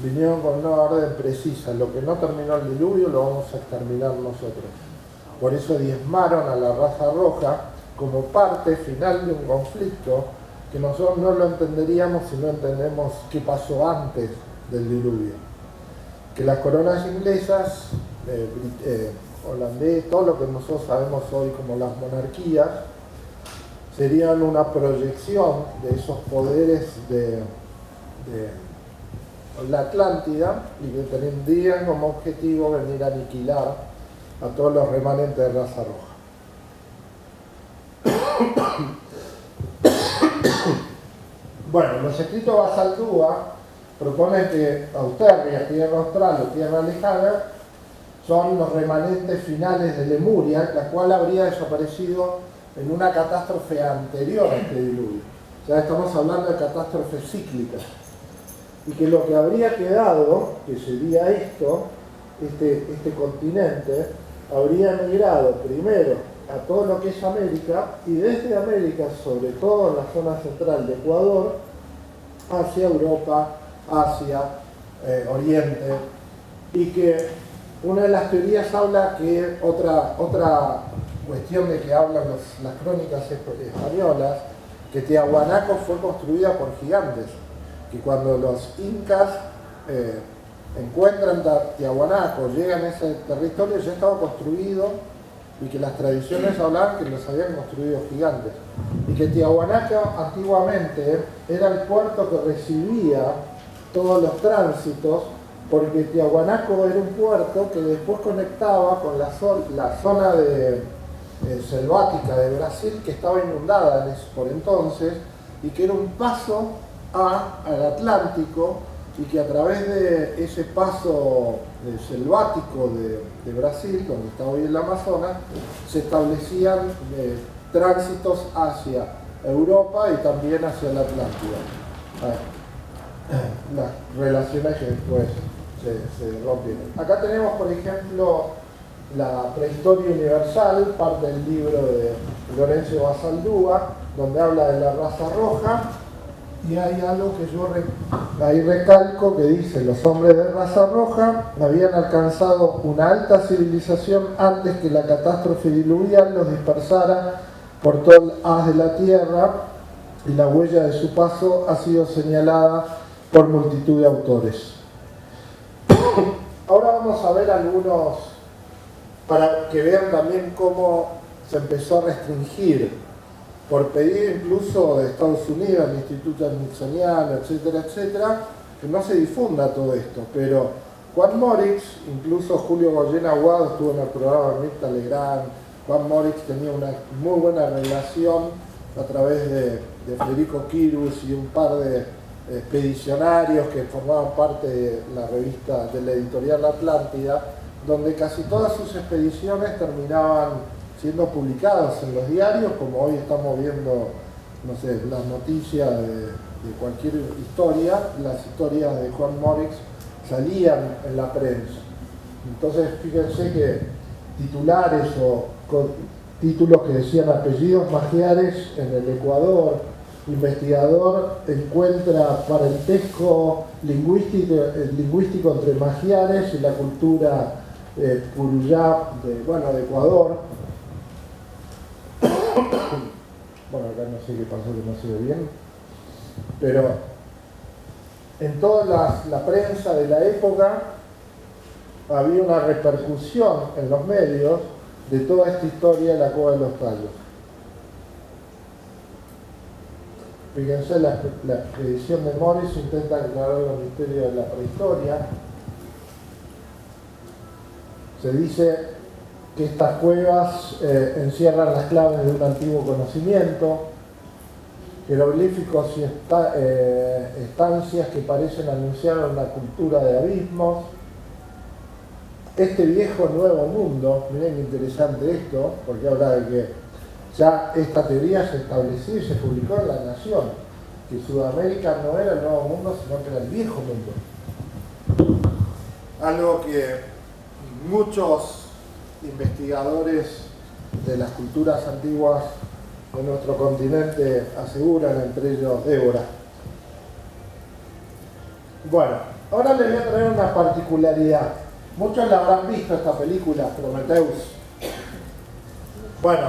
Vinieron con una orden precisa: lo que no terminó el diluvio lo vamos a exterminar nosotros. Por eso diezmaron a la raza roja como parte final de un conflicto que nosotros no lo entenderíamos si no entendemos qué pasó antes del diluvio. que las coronas inglesas, holandés, todo lo que nosotros sabemos hoy como las monarquías, serían una proyección de esos poderes de la Atlántida y que tendrían como objetivo venir a aniquilar a todos los remanentes de raza roja. Bueno, los escritos de Basaldúa proponen que Austerria, Tierra Austral o Tierra Lejana son los remanentes finales de Lemuria, la cual habría desaparecido en una catástrofe anterior a este diluvio. Ya estamos hablando de catástrofes cíclicas. Y que lo que habría quedado, que sería esto, este continente, habría emigrado primero a todo lo que es América y desde América, sobre todo en la zona central de Ecuador, hacia Europa, Asia, Oriente, y que una de las teorías habla que otra cuestión de que hablan las crónicas españolas, que Tiahuanaco fue construida por gigantes, que cuando los incas encuentran Tiahuanaco, llegan a ese territorio, ya estaba construido y que las tradiciones hablaban que los habían construido gigantes. Y que Tiahuanaco antiguamente era el puerto que recibía todos los tránsitos, porque Tiahuanaco era un puerto que después conectaba con la zona selvática de Brasil, que estaba inundada por entonces, y que era un paso al Atlántico, y que a través de ese paso selvático de Brasil, donde está hoy el Amazonas, se establecían tránsitos hacia Europa y también hacia la Atlántida. Las relaciones que después se rompieron. Acá tenemos, por ejemplo, la Prehistoria Universal, parte del libro de Lorenzo Basaldúa, donde habla de la raza roja. Y hay algo que yo ahí recalco que dice: los hombres de raza roja habían alcanzado una alta civilización antes que la catástrofe diluvial los dispersara por todo el haz de la tierra, y la huella de su paso ha sido señalada por multitud de autores. Ahora vamos a ver algunos, para que vean también cómo se empezó a restringir por pedido incluso de Estados Unidos, el Instituto Smithsoniano, etcétera, etcétera, que no se difunda todo esto. Pero Juan Morix, incluso Julio Goyen Aguado estuvo en el programa de Mirta Legrand. Juan Morix tenía una muy buena relación a través de Federico Kirus y un par de expedicionarios que formaban parte de la revista de la editorial Atlántida, donde casi todas sus expediciones terminaban siendo publicadas en los diarios, como hoy estamos viendo, no sé, las noticias de cualquier historia. Las historias de Juan Morix salían en la prensa. Entonces, fíjense que titulares o títulos que decían apellidos magiares en el Ecuador, investigador encuentra parentesco lingüístico entre magiares y la cultura puruyá de Ecuador. Bueno, acá no sé qué pasó, que no se ve bien, pero en toda la prensa de la época había una repercusión en los medios de toda esta historia de la Cueva de los Tallos. Fíjense, la expedición de Morris intenta aclarar los misterios de la prehistoria. Se dice que estas cuevas encierran las claves de un antiguo conocimiento, jeroglíficos y estancias que parecen anunciar una cultura de abismos. Este viejo nuevo mundo, miren qué interesante esto, porque habla de que ya esta teoría se estableció y se publicó en La Nación, que Sudamérica no era el nuevo mundo, sino que era el viejo mundo. Algo que muchos investigadores de las culturas antiguas de nuestro continente aseguran, entre ellos Débora. Bueno, ahora les voy a traer una particularidad. Muchos la habrán visto, esta película, Prometheus. Bueno,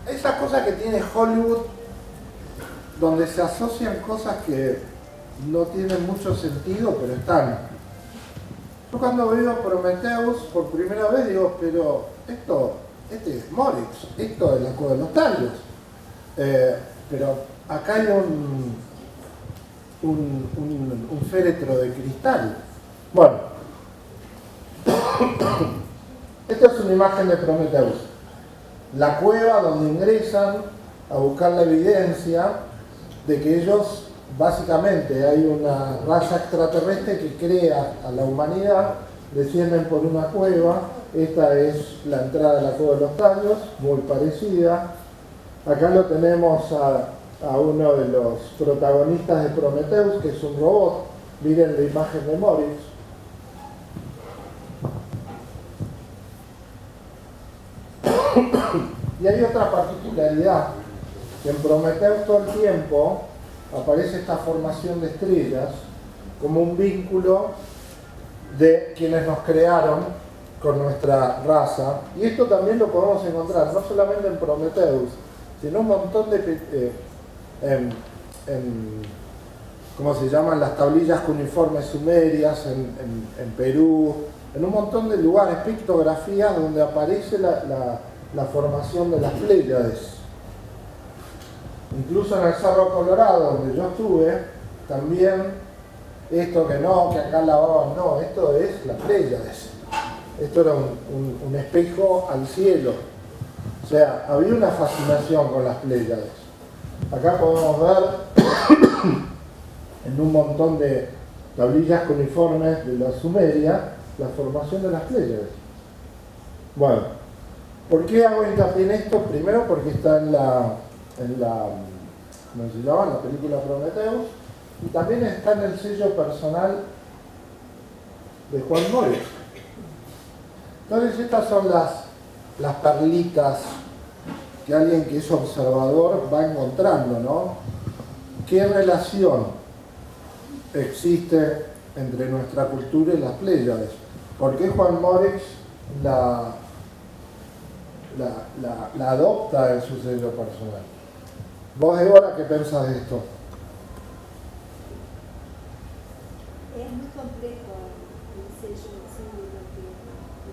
esas cosas que tiene Hollywood, donde se asocian cosas que no tienen mucho sentido, pero están. Yo cuando veo Prometheus por primera vez digo, pero este es Moritz, esto es la cueva de los tallos. Pero acá hay un féretro de cristal. Bueno, esta es una imagen de Prometheus. La cueva donde ingresan a buscar la evidencia de que ellos, básicamente, hay una raza extraterrestre que crea a la humanidad, descienden por una cueva. Esta es la entrada de la cueva de los tallos, muy parecida. Acá lo tenemos a uno de los protagonistas de Prometheus, que es un robot. Miren la imagen de Moritz. Y hay otra particularidad, que en Prometheus todo el tiempo aparece esta formación de estrellas como un vínculo de quienes nos crearon con nuestra raza. Y esto también lo podemos encontrar no solamente en Prometheus, sino un montón de ¿cómo se llaman? Las tablillas cuneiformes sumerias en Perú, en un montón de lugares, pictografías donde aparece la formación de las Pléyades. Incluso en el Cerro Colorado, donde yo estuve, también esto que acá lavaban, no, esto es las Pléyades. Esto era un espejo al cielo. O sea, había una fascinación con las Pléyades. Acá podemos ver en un montón de tablillas cuneiformes de la Sumeria la formación de las Pléyades. Bueno, ¿por qué hago hincapié en esto? Primero porque está en la ¿cómo se llama? En la película Prometheus, y también está en el sello personal de Juan Moritz. Entonces estas son las perlitas que alguien que es observador va encontrando, ¿no? ¿Qué relación existe entre nuestra cultura y las Pléyades? ¿Por qué Juan Moritz la adopta en su sello personal? ¿Vos, Débora, qué pensás de esto? Es muy complejo el sello, sí,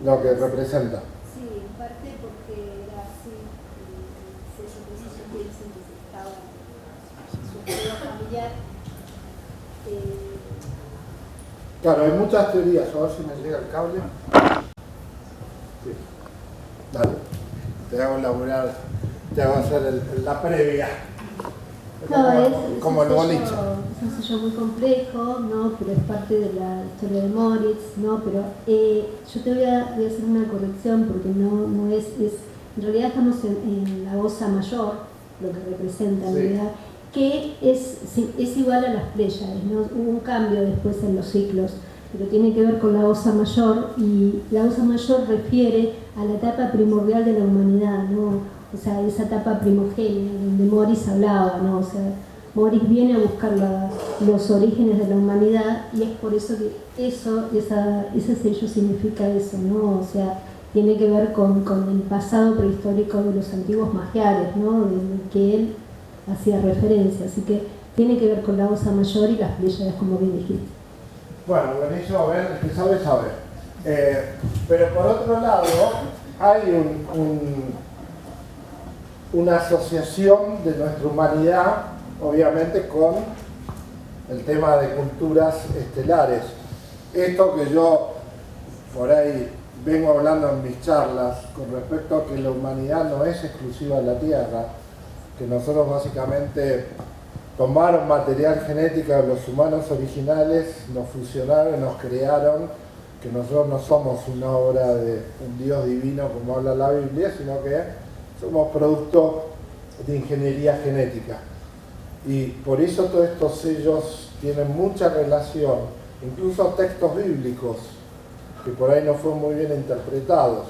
Lo que representa. Sí, en parte porque era así, el sello preciso piensa que se estaba en su historia familiar. Claro, hay muchas teorías. A ver si me llega el cable. Sí. Dale. Te hago elaborar, te hago hacer la previa. No, es como el boliche. Es un sello muy complejo, ¿no? Pero es parte de la historia de Moritz, ¿no? Pero yo te voy a hacer una corrección porque no es en realidad estamos en la Osa Mayor, lo que representa, Sí. ¿verdad? Que es igual a las Pléyades, ¿no? Hubo un cambio después en los ciclos, pero tiene que ver con la Osa Mayor, y la Osa Mayor refiere a la etapa primordial de la humanidad, ¿no? O sea, esa etapa primogénea donde Moritz hablaba, ¿no? O sea, Moritz viene a buscar los orígenes de la humanidad, y es por eso que ese sello significa eso, ¿no? O sea, tiene que ver con el pasado prehistórico de los antiguos magiares, ¿no? Del que él hacía referencia, así que tiene que ver con la Osa Mayor y las Pléyades, como bien dijiste. Bueno, buenísimo, a ver, el que sabe, sabe. Pero por otro lado, hay una asociación de nuestra humanidad, obviamente, con el tema de culturas estelares. Esto que yo por ahí vengo hablando en mis charlas con respecto a que la humanidad no es exclusiva de la Tierra, que nosotros básicamente tomaron material genético de los humanos originales, nos fusionaron, nos crearon, que nosotros no somos una obra de un Dios divino como habla la Biblia, sino que somos producto de ingeniería genética. Y por eso todos estos sellos tienen mucha relación, incluso textos bíblicos que por ahí no fueron muy bien interpretados,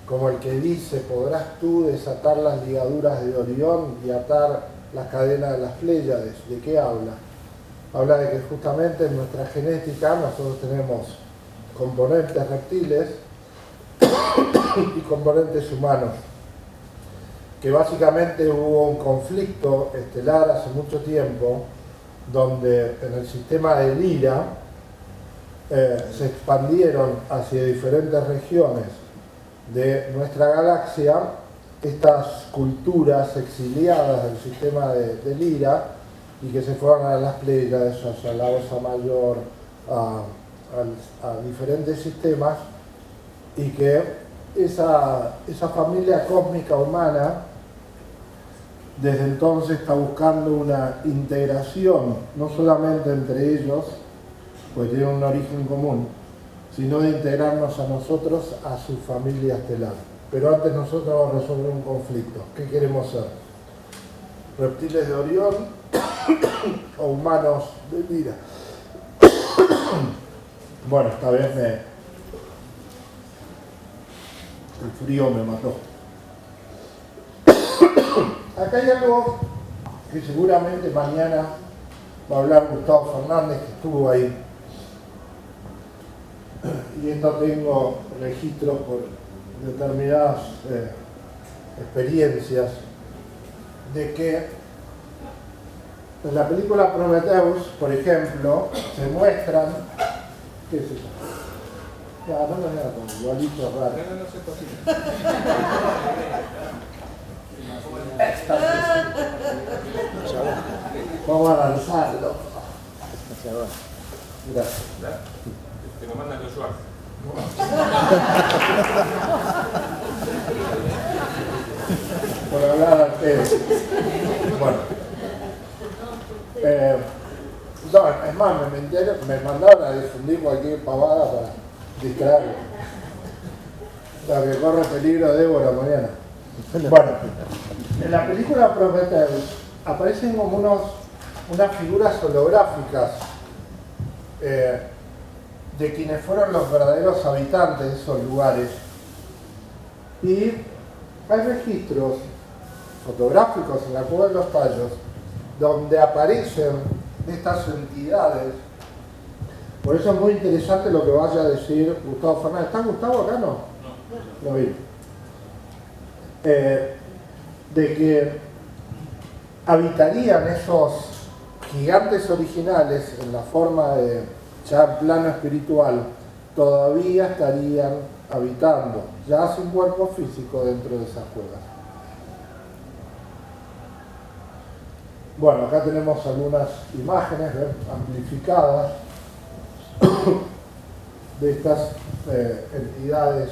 como el que dice: podrás tú desatar las ligaduras de Orión y atar las cadenas de las Pléyades. ¿De qué habla? Habla de que justamente en nuestra genética nosotros tenemos componentes reptiles y componentes humanos, que básicamente hubo un conflicto estelar hace mucho tiempo, donde en el sistema de Lira se expandieron hacia diferentes regiones de nuestra galaxia, estas culturas exiliadas del sistema de Lira y que se fueron a las Pléyades, a la Osa Mayor, a diferentes sistemas, y que esa familia cósmica humana desde entonces está buscando una integración, no solamente entre ellos, pues tienen un origen común, sino de integrarnos a nosotros, a su familia estelar. Pero antes nosotros vamos a resolver un conflicto. ¿Qué queremos ser? ¿Reptiles de Orión o humanos de Lira? Bueno, esta vez el frío me mató. Acá hay algo que seguramente mañana va a hablar Gustavo Fernández, que estuvo ahí. Y esto tengo registros por determinadas experiencias de que en la película Prometheus, por ejemplo, se muestran... ¿Qué es eso? No me nada con igualito raro. Vamos a lanzarlo. Gracias. Que nos mandan los usuarios. Por hablar al pedo. Bueno. No, es más, me mandaron a difundir cualquier pavada para distraerlo. La que corre peligro Débora mañana. Bueno, en la película Prometheus aparecen como unas figuras holográficas de quienes fueron los verdaderos habitantes de esos lugares. Y hay registros fotográficos en la Cueva de los Tallos donde aparecen estas entidades. Por eso es muy interesante lo que vaya a decir Gustavo Fernández. ¿Está Gustavo acá? No. No vi. De que habitarían esos gigantes originales en la forma de ya plano espiritual, todavía estarían habitando, ya sin cuerpo físico dentro de esas cuevas. Bueno, acá tenemos algunas imágenes amplificadas de estas entidades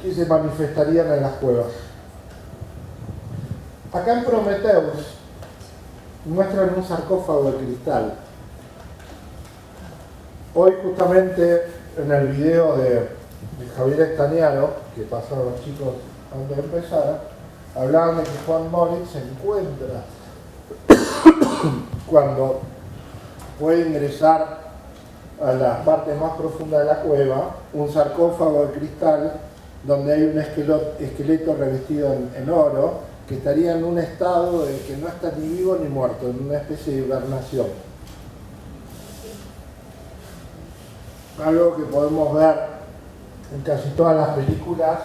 que se manifestarían en las cuevas. Acá en Prometheus muestran un sarcófago de cristal. Hoy justamente en el video de Javier Estañaro, que pasaron los chicos antes de empezar, hablaban de que Juan Moritz se encuentra cuando puede ingresar a la parte más profunda de la cueva, un sarcófago de cristal donde hay un esqueleto revestido en oro que estaría en un estado de que no está ni vivo ni muerto, en una especie de hibernación. Algo que podemos ver en casi todas las películas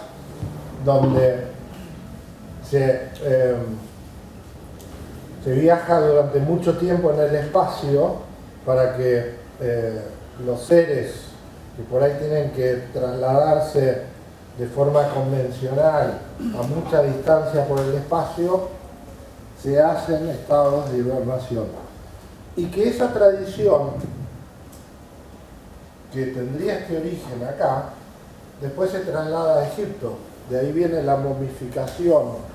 donde se viaja durante mucho tiempo en el espacio para que los seres que por ahí tienen que trasladarse de forma convencional a mucha distancia por el espacio, se hacen estados de hibernación. Y que esa tradición, que tendría este origen acá, después se traslada a Egipto. De ahí viene la momificación,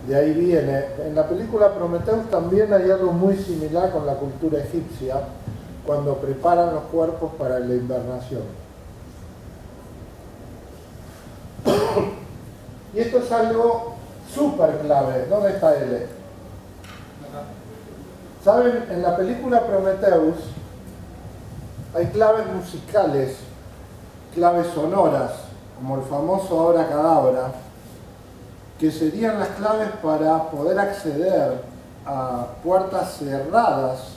de ahí viene... En la película Prometheus también hay algo muy similar con la cultura egipcia, cuando preparan los cuerpos para la hibernación. Y esto es algo súper clave. ¿Dónde está él? ¿Saben? En la película Prometheus hay claves musicales, claves sonoras, como el famoso Abracadabra, que serían las claves para poder acceder a puertas cerradas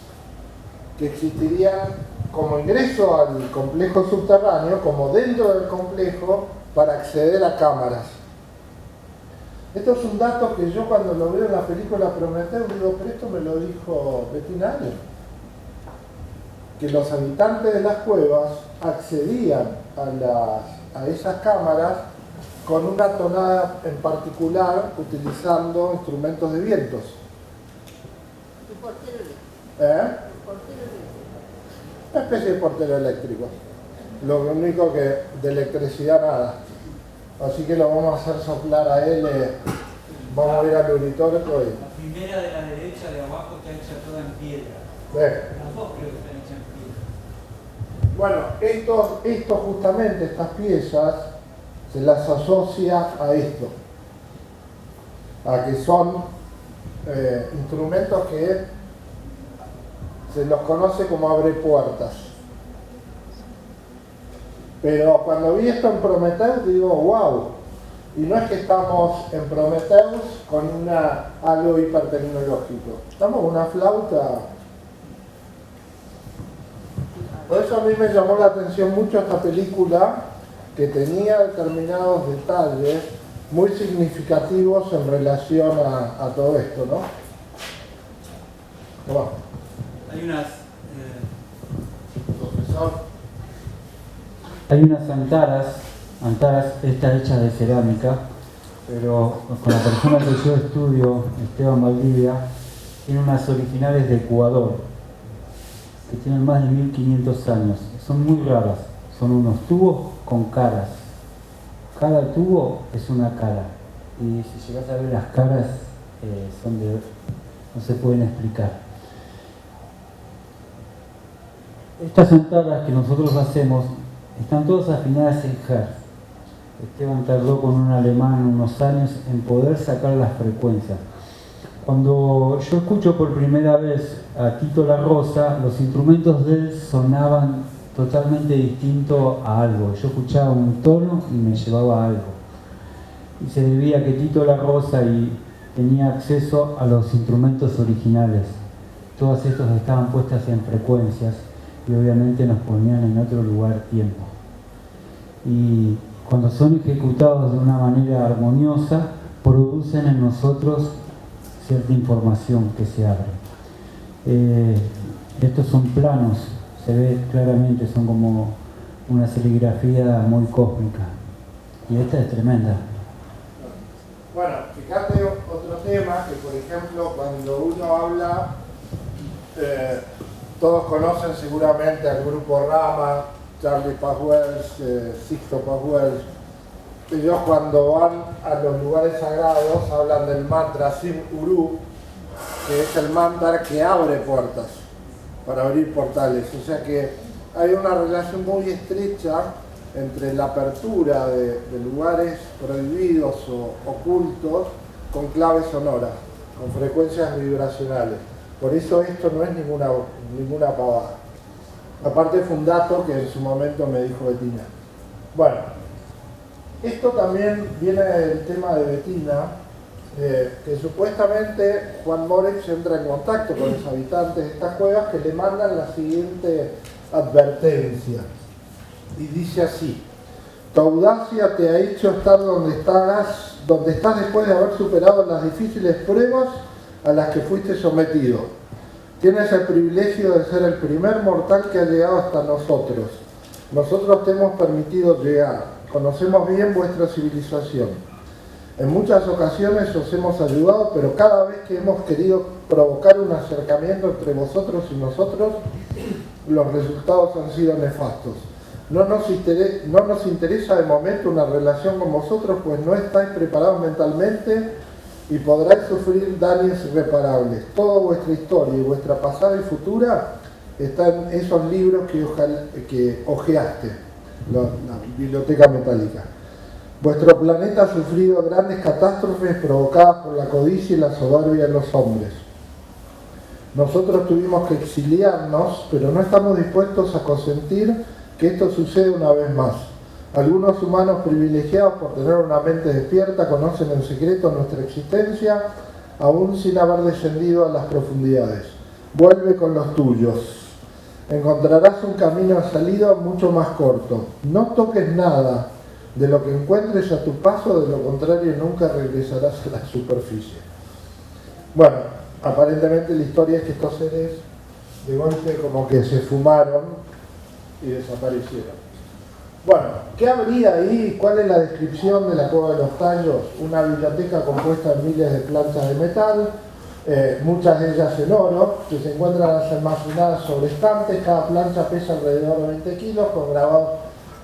que existirían como ingreso al complejo subterráneo, como dentro del complejo, para acceder a cámaras. Esto es un dato que yo cuando lo veo en la película Prometheus digo, pero esto me lo dijo Bettina Allen. que los habitantes de las cuevas accedían a esas cámaras con una tonada en particular, utilizando instrumentos de vientos. Una especie de portero eléctrico. Lo único que de electricidad nada. Así que lo vamos a hacer soplar a él. Vamos a ir al auditorio. La primera de la derecha de abajo está hecha toda en piedra. Las dos creo que están hechas en piedra. Bueno, esto justamente, estas piezas, se las asocia a esto. A que son instrumentos que se los conoce como abre puertas. Pero cuando vi esto en Prometheus digo, wow. Y no es que estamos en Prometheus con algo hipertecnológico. Estamos con una flauta. Por eso a mí me llamó la atención mucho esta película, que tenía determinados detalles muy significativos en relación a todo esto, ¿no? Bueno. Hay unas... Profesor. Hay unas antaras, estas hechas de cerámica, pero con la persona que yo estudio, Esteban Valdivia, tiene unas originales de Ecuador, que tienen más de 1500 años. Son muy raras, son unos tubos con caras. Cada tubo es una cara, y si llegas a ver las caras, no se pueden explicar. Estas antaras que nosotros hacemos están todas afinadas en Hertz. Esteban tardó con un alemán unos años en poder sacar las frecuencias. Cuando yo escucho por primera vez a Tito La Rosa, los instrumentos de él sonaban totalmente distinto a algo. Yo escuchaba un tono y me llevaba a algo. Y se debía a que Tito La Rosa tenía acceso a los instrumentos originales. Todas estas estaban puestas en frecuencias y obviamente nos ponían en otro lugar tiempo. Y cuando son ejecutados de una manera armoniosa, producen en nosotros cierta información que se abre. Estos son planos, se ve claramente, son como una serigrafía muy cósmica. Y esta es tremenda. Bueno, fíjate otro tema, que por ejemplo cuando uno habla, todos conocen seguramente al grupo Rama, Charlie Paswell, Sixto Paswell. Ellos cuando van a los lugares sagrados hablan del mantra Sim Uru, que es el mantra que abre puertas, para abrir portales. O sea que hay una relación muy estrecha entre la apertura de lugares prohibidos o ocultos con claves sonoras, con frecuencias vibracionales. Por eso esto no es ninguna pavada. Aparte fue un dato que en su momento me dijo Bettina. Bueno, esto también viene del tema de Bettina, que supuestamente Juan Moritz entra en contacto con los habitantes de estas cuevas que le mandan la siguiente advertencia. Y dice así: tu audacia te ha hecho estar donde estás después de haber superado las difíciles pruebas a las que fuiste sometido. Tienes el privilegio de ser el primer mortal que ha llegado hasta nosotros. Nosotros te hemos permitido llegar. Conocemos bien vuestra civilización. En muchas ocasiones os hemos ayudado, pero cada vez que hemos querido provocar un acercamiento entre vosotros y nosotros, los resultados han sido nefastos. No nos interesa de momento una relación con vosotros, pues no estáis preparados mentalmente y podráis sufrir daños irreparables. Toda vuestra historia y vuestra pasada y futura está en esos libros que hojeaste, la biblioteca metálica. Vuestro planeta ha sufrido grandes catástrofes provocadas por la codicia y la soberbia de los hombres. Nosotros tuvimos que exiliarnos, pero no estamos dispuestos a consentir que esto suceda una vez más. Algunos humanos privilegiados por tener una mente despierta conocen en secreto nuestra existencia, aún sin haber descendido a las profundidades. Vuelve con los tuyos. Encontrarás un camino de salida mucho más corto. No toques nada de lo que encuentres a tu paso, de lo contrario nunca regresarás a la superficie. Bueno, aparentemente la historia es que estos seres de golpe como que se fumaron y desaparecieron. Bueno, ¿qué habría ahí? ¿Cuál es la descripción de la Cueva de los Tallos? Una biblioteca compuesta de miles de planchas de metal, muchas de ellas en oro, que se encuentran almacenadas sobre estantes. Cada plancha pesa alrededor de 20 kilos, con grabados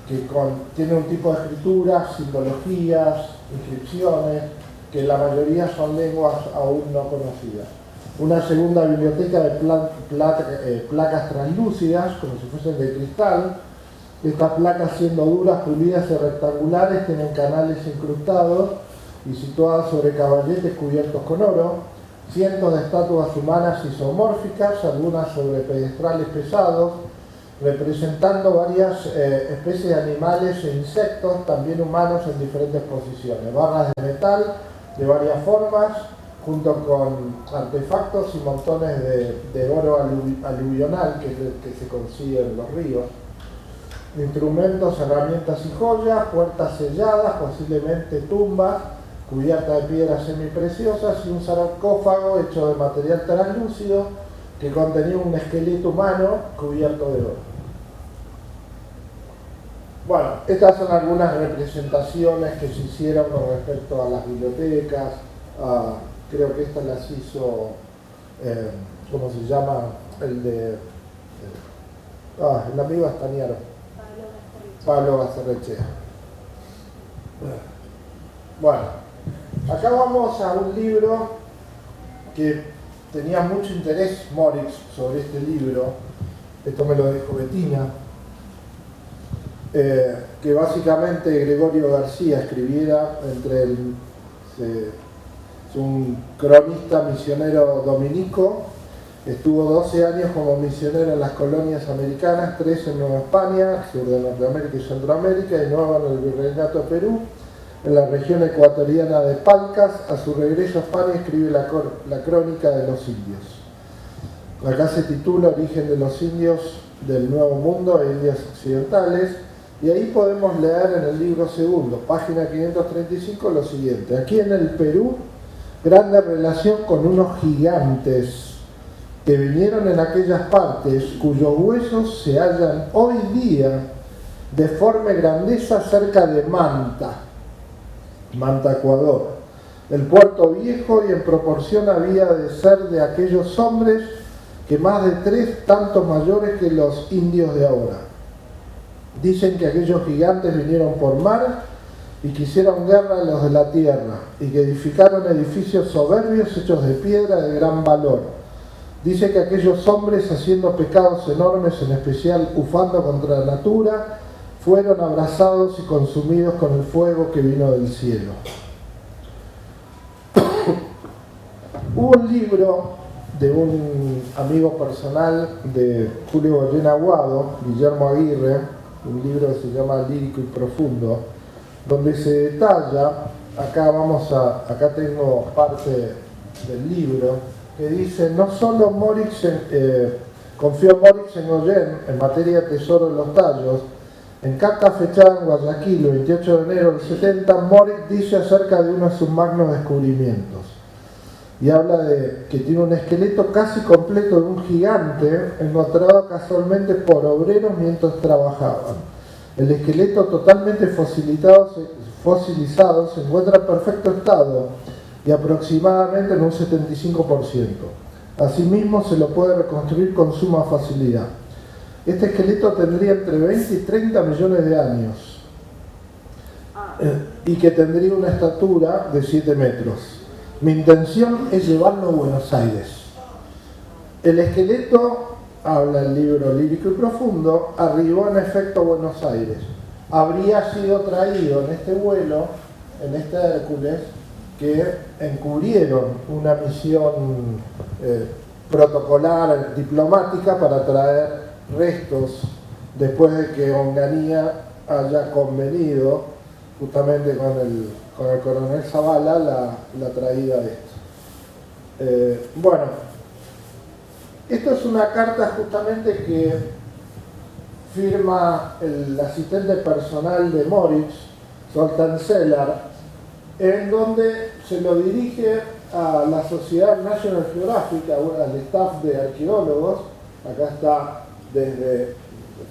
que tiene un tipo de escritura, simbologías, inscripciones, que la mayoría son lenguas aún no conocidas. Una segunda biblioteca de placas translúcidas, como si fuesen de cristal. Estas placas, siendo duras, pulidas y rectangulares, tienen canales incrustados y situadas sobre caballetes cubiertos con oro. Cientos de estatuas humanas isomórficas, algunas sobre pedestales pesados, representando varias especies de animales e insectos, también humanos, en diferentes posiciones. Barras de metal de varias formas, junto con artefactos y montones de oro aluvional que se consigue en los ríos. Instrumentos, herramientas y joyas, puertas selladas, posiblemente tumbas, cubiertas de piedras semipreciosas, y un sarcófago hecho de material translúcido que contenía un esqueleto humano cubierto de oro. Bueno, estas son algunas representaciones que se hicieron con respecto a las bibliotecas. Creo que estas las hizo, ¿cómo se llama? El amigo Astañaro. Pablo Basterrechea. Bueno, acá vamos a un libro que tenía mucho interés Moritz sobre este libro. Esto me lo dijo Bettina, que básicamente Gregorio García escribiera un cronista misionero dominico. Estuvo 12 años como misionero en las colonias americanas, 3 en Nueva España, sur de Norteamérica y Centroamérica, y 9 en el Virreinato de Perú, en la región ecuatoriana de Palcas. A su regreso a España escribe la Crónica de los Indios. Acá se titula Origen de los Indios del Nuevo Mundo e Indias Occidentales, y ahí podemos leer en el libro segundo, página 535, lo siguiente: aquí en el Perú, grande relación con unos gigantes que vinieron en aquellas partes, cuyos huesos se hallan hoy día de forma grandeza cerca de Manta, Ecuador, el puerto viejo, y en proporción había de ser de aquellos hombres que más de 3 tantos mayores que los indios de ahora. Dicen que aquellos gigantes vinieron por mar y que hicieron guerra a los de la tierra, y que edificaron edificios soberbios hechos de piedra de gran valor. Dice que aquellos hombres, haciendo pecados enormes, en especial ufando contra la natura, fueron abrasados y consumidos con el fuego que vino del cielo. Hubo un libro de un amigo personal de Julio Goyen Aguado, Guillermo Aguirre, un libro que se llama Lírico y Profundo, donde se detalla, acá tengo parte del libro, que dice: no solo confió Moritz en Goyen en materia de tesoro de los tallos. En carta fechada en Guayaquil, el 28 de enero del 70, Moritz dice acerca de uno de sus magnos descubrimientos, y habla de que tiene un esqueleto casi completo de un gigante encontrado casualmente por obreros mientras trabajaban. El esqueleto, totalmente fosilizado, se encuentra en perfecto estado y aproximadamente en un 75%. Asimismo, se lo puede reconstruir con suma facilidad. Este esqueleto tendría entre 20 y 30 millones de años y que tendría una estatura de 7 metros. Mi intención es llevarlo a Buenos Aires. El esqueleto, habla el libro Lírico y Profundo, arribó en efecto a Buenos Aires. Habría sido traído en este vuelo, en este Hércules, que encubrieron una misión protocolar, diplomática, para traer restos después de que Onganía haya convenido justamente con el coronel Zavala la traída de esto. Bueno, esto es una carta justamente que firma el asistente personal de Moritz, Zoltán Sellar, en donde se lo dirige a la Sociedad National Geographic, al staff de arqueólogos, Acá está desde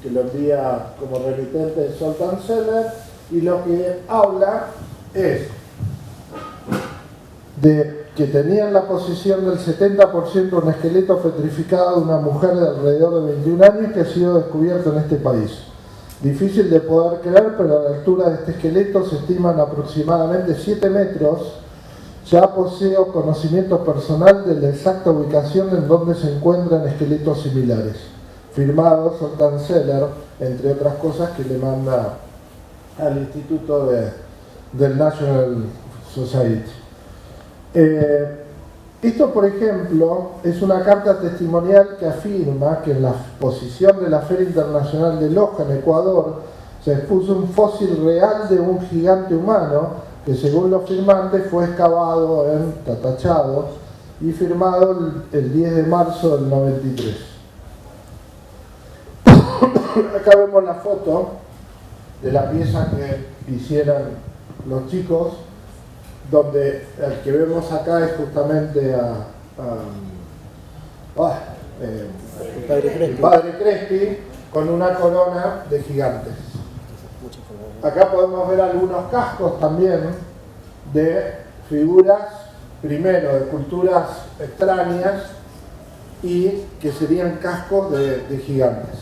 que lo envía como remitente de Zoltán Seller, y lo que habla es de que tenía en la posición del 70% un esqueleto petrificado de una mujer de alrededor de 21 años que ha sido descubierto en este país. Difícil de poder creer, pero la altura de este esqueleto se estima en aproximadamente 7 metros. Ya poseo conocimiento personal de la exacta ubicación en donde se encuentran esqueletos similares. Firmado Zoltán Seller, entre otras cosas, que le manda al Instituto del National Society. Esto, por ejemplo, es una carta testimonial que afirma que en la exposición de la Feria Internacional de Loja, en Ecuador, se expuso un fósil real de un gigante humano que, según los firmantes, fue excavado en Tatachado y firmado el 10 de marzo del 93. Acá vemos la foto de la pieza que hicieron los chicos, donde el que vemos acá es justamente el padre Crespi con una corona de gigantes. Acá podemos ver algunos cascos también de figuras, primero de culturas extrañas, y que serían cascos de gigantes.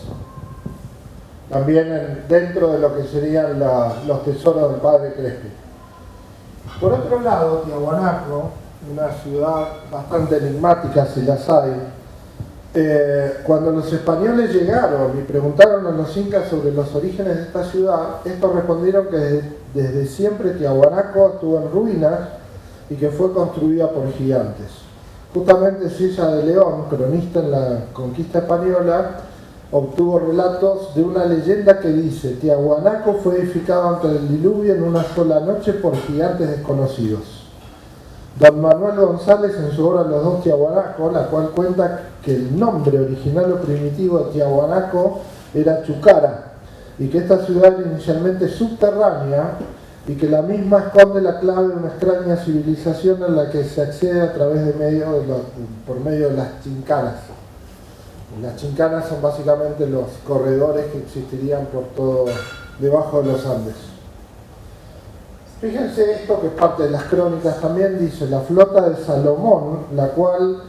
También dentro de lo que serían los tesoros del padre Crespi. Por otro lado, Tiahuanaco, una ciudad bastante enigmática, si las hay, cuando los españoles llegaron y preguntaron a los incas sobre los orígenes de esta ciudad, estos respondieron que desde siempre Tiahuanaco estuvo en ruinas y que fue construida por gigantes. Justamente Silla de León, cronista en la conquista española, obtuvo relatos de una leyenda que dice: Tiahuanaco fue edificado ante el diluvio en una sola noche por gigantes desconocidos. Don Manuel González, en su obra Los dos Tiahuanacos, la cual cuenta que el nombre original o primitivo de Tiahuanaco era Chucara, y que esta ciudad era inicialmente subterránea y que la misma esconde la clave de una extraña civilización en la que se accede a través por medio de las chincanas. Las chincanas son básicamente los corredores que existirían por todo debajo de los Andes. Fíjense esto, que es parte de las crónicas también, dice: la flota de Salomón, la cual,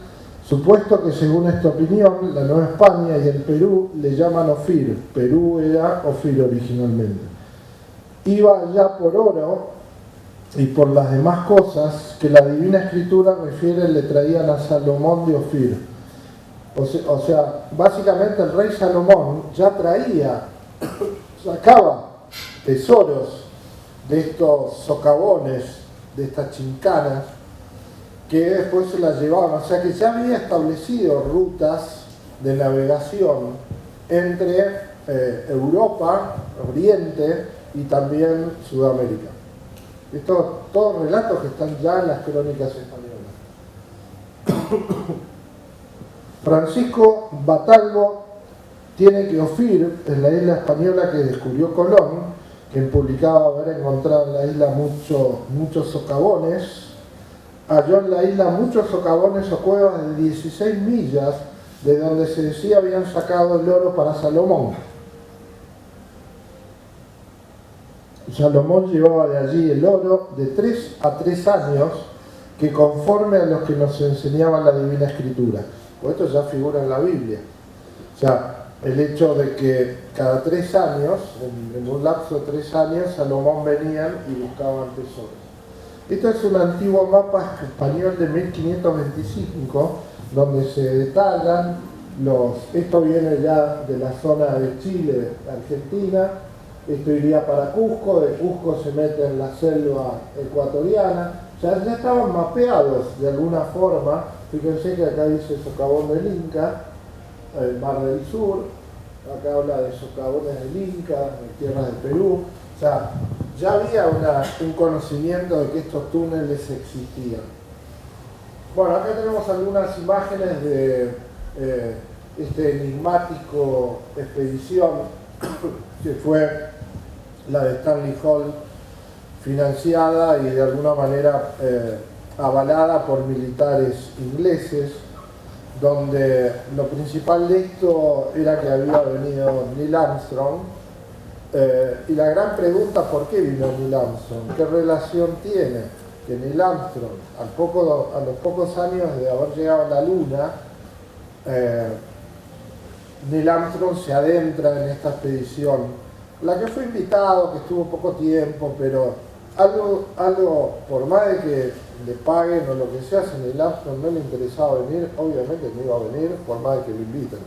supuesto que según esta opinión, la Nueva España y el Perú le llaman Ofir, Perú era Ofir originalmente, iba allá por oro y por las demás cosas que la Divina Escritura refiere le traían a Salomón de Ofir. O sea, básicamente el rey Salomón ya sacaba tesoros de estos socavones, de estas chincanas, que después se las llevaban. O sea que ya había establecido rutas de navegación entre Europa, Oriente y también Sudamérica. Estos todos relatos que están ya en las crónicas españolas. Francisco Batalbo tiene que Ofir es la isla española que descubrió Colón, quien publicaba haber encontrado en la isla muchos socavones. Halló en la isla muchos socavones o cuevas de 16 millas, de donde se decía habían sacado el oro para Salomón. Salomón llevaba de allí el oro de 3 a 3 años, que conforme a los que nos enseñaba la Divina Escritura. Pues esto ya figura en la Biblia. O sea, el hecho de que cada 3 años, en un lapso de 3 años, Salomón venían y buscaban tesoros. Esto es un antiguo mapa español de 1525, donde se detallan esto viene ya de la zona de Chile, Argentina, esto iría para Cusco, de Cusco se mete en la selva ecuatoriana, o sea, ya estaban mapeados de alguna forma. Fíjense que acá dice socavón del Inca, el Mar del Sur, acá habla de socavones del Inca, de tierras del Perú. O sea, ya había un conocimiento de que estos túneles existían. Bueno, acá tenemos algunas imágenes de este enigmático expedición que fue la de Stanley Hall, financiada y de alguna manera avalada por militares ingleses, donde lo principal de esto era que había venido Neil Armstrong, y la gran pregunta, ¿por qué vino Neil Armstrong? ¿Qué relación tiene que Neil Armstrong, a los pocos años de haber llegado a la Luna, Neil Armstrong se adentra en esta expedición, la que fue invitado, que estuvo poco tiempo, pero algo por más de que le paguen o lo que sea, si Neil Armstrong no le interesaba venir, obviamente no iba a venir, por más de que lo inviten.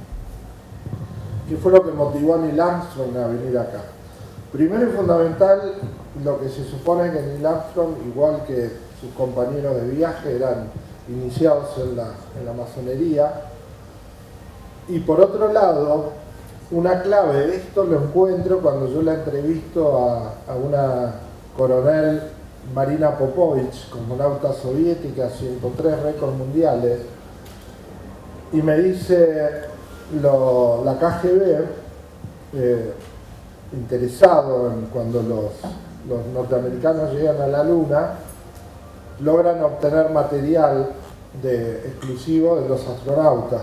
¿Qué fue lo que motivó a Neil Armstrong a venir acá? Primero y fundamental, lo que se supone que Neil Armstrong, igual que sus compañeros de viaje, eran iniciados en la masonería. Y por otro lado, una clave de esto lo encuentro cuando yo la entrevisto a una coronel Marina Popovich, cosmonauta soviética, 103 récords mundiales, y me dice la KGB, interesado en cuando los norteamericanos llegan a la Luna, logran obtener material exclusivo de los astronautas.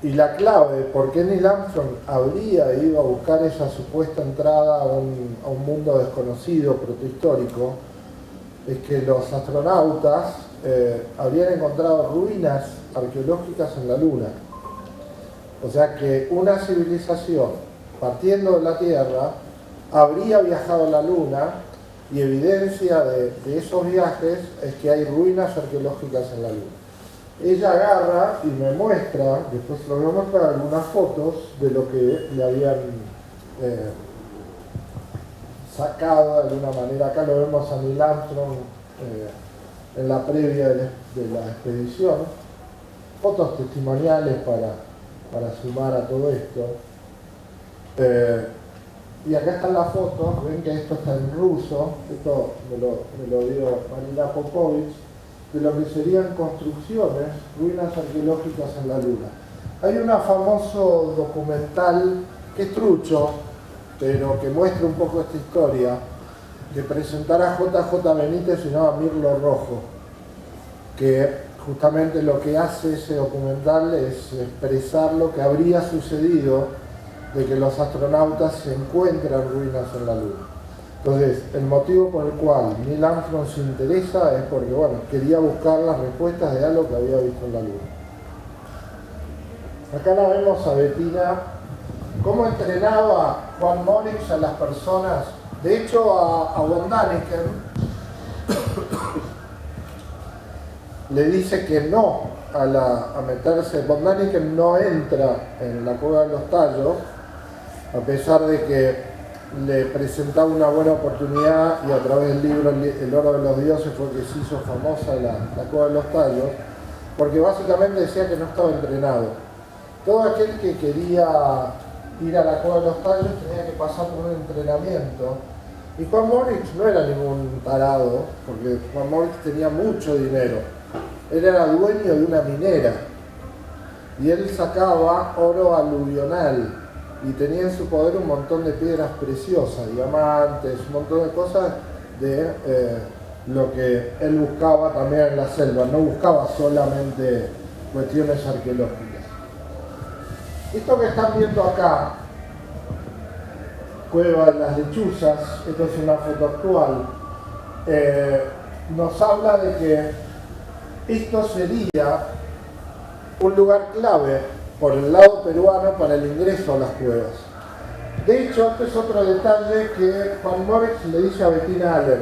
Y la clave por qué Neil Armstrong habría ido a buscar esa supuesta entrada a un mundo desconocido, protohistórico, es que los astronautas habrían encontrado ruinas arqueológicas en la Luna. O sea que una civilización, partiendo de la Tierra, habría viajado a la Luna, y evidencia de esos viajes es que hay ruinas arqueológicas en la Luna. Ella agarra y me muestra, después lo voy a mostrar, algunas fotos de lo que le habían sacado de alguna manera. Acá lo vemos a Neil Armstrong en la previa de la expedición. Fotos testimoniales para sumar a todo esto. Y acá están las fotos, ven que esto está en ruso, esto me lo dio Marina Popovich, de lo que serían construcciones, ruinas arqueológicas en la Luna. Hay un famoso documental que es trucho, pero que muestra un poco esta historia, que presentará JJ Benítez, se llama Mirlo Rojo, que justamente lo que hace ese documental es expresar lo que habría sucedido de que los astronautas se encuentran ruinas en la Luna. Entonces, el motivo por el cual Neil Armstrong se interesa es porque, bueno, quería buscar las respuestas de algo que había visto en la Luna. Acá la vemos a Bettina, cómo entrenaba Juan Moritz a las personas. De hecho, a von Däniken le dice que no a meterse. Von Däniken no entra en la cueva de los tallos, a pesar de que le presentaba una buena oportunidad, y a través del libro El oro de los dioses fue que se hizo famosa la cueva de los tallos, porque básicamente decía que no estaba entrenado. Todo aquel que quería ir a la cueva de los tallos tenía que pasar por un entrenamiento, y Juan Moritz no era ningún tarado, porque Juan Moritz tenía mucho dinero. Él era dueño de una minera, y él sacaba oro aluvional, y tenía en su poder un montón de piedras preciosas, diamantes, un montón de cosas de lo que él buscaba también en la selva. No buscaba solamente cuestiones arqueológicas. Esto que están viendo acá, Cueva de las Lechuzas, esto es una foto actual, nos habla de que esto sería un lugar clave por el lado peruano para el ingreso a las cuevas. De hecho, este es otro detalle que Juan Moritz le dice a Bettina Allen,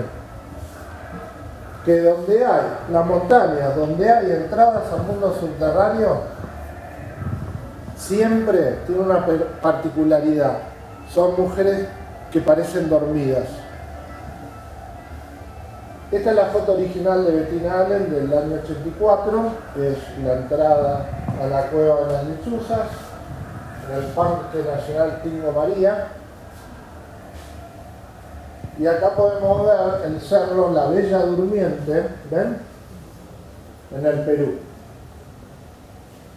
que donde hay las montañas, donde hay entradas al mundo subterráneo, siempre tiene una particularidad: son mujeres que parecen dormidas. Esta es la foto original de Bettina Allen del año 84, es la entrada a la cueva de las Lechuzas, en el Parque Nacional Tingo María. Y acá podemos ver el cerro La Bella Durmiente, ¿ven? En el Perú.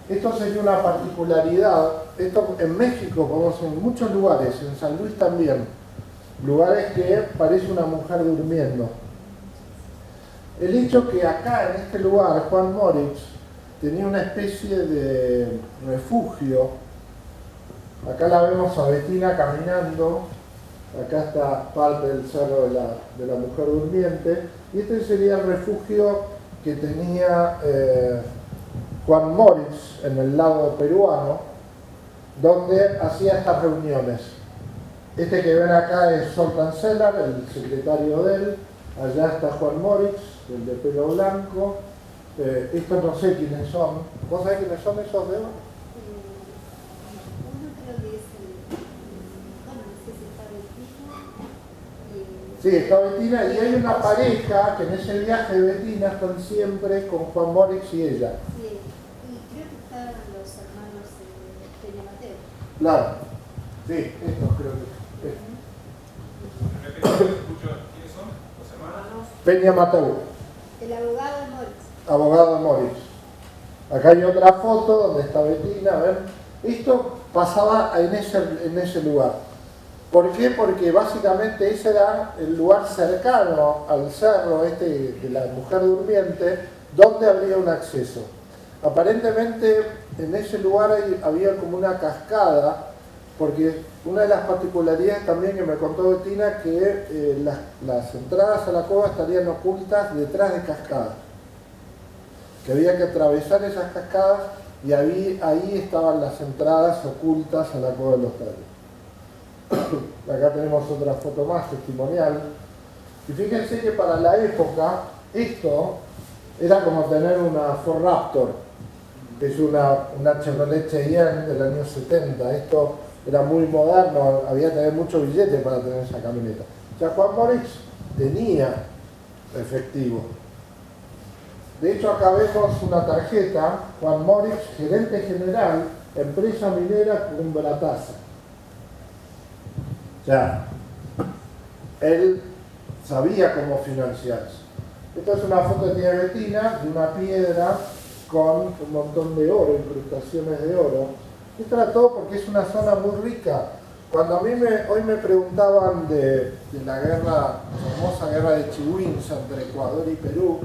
Esto sería una particularidad. Esto en México, como en muchos lugares, en San Luis también, lugares que parece una mujer durmiendo. El hecho que acá, en este lugar, Juan Moritz tenía una especie de refugio. Acá la vemos a Bettina caminando, acá está parte del cerro de la mujer durmiente, y este sería el refugio que tenía Juan Moritz en el lado peruano, donde hacía estas reuniones. Este que ven acá es Zoltán Celar, el secretario de él. Allá está Juan Moritz, el de pelo blanco. Estos no sé quiénes son. ¿Vos sabés quiénes son esos de oro? Uno creo que es bueno, no sé si está Bettina. Sí, está Bettina, y hay una pareja que en ese viaje de Bettina están siempre con Juan Moritz y ella. Sí, y creo que están los hermanos Peña Mateo. Claro, sí, estos creo que. ¿Quiénes son los hermanos? Peña Mateo, El abogado de Moritz. abogado de Moritz. Acá hay otra foto donde está Bettina, ¿ven? Esto pasaba en ese lugar. ¿Por qué? Porque básicamente ese era el lugar cercano al cerro de la mujer durmiente, donde habría un acceso. Aparentemente en ese lugar había como una cascada, porque una de las particularidades también que me contó Bettina, que las entradas a la cueva estarían ocultas detrás de cascadas, que había que atravesar esas cascadas, y ahí estaban las entradas ocultas a la cueva de los Tallos. Acá tenemos otra foto más testimonial, y fíjense que para la época esto era como tener una Ford Raptor, que es una Chevrolet Cheyenne del año 70. Esto era muy moderno, había que tener mucho billete para tener esa camioneta. O sea, Juan Moritz tenía efectivo. De hecho, acá vemos una tarjeta, Juan Moritz, gerente general, empresa minera Cumbrataza. O sea, él sabía cómo financiarse. Esta es una foto que tiene Bettina de una piedra con un montón de oro, incrustaciones de oro. Esto era todo porque es una zona muy rica. Cuando hoy me preguntaban de la famosa guerra de Chihuahua entre Ecuador y Perú,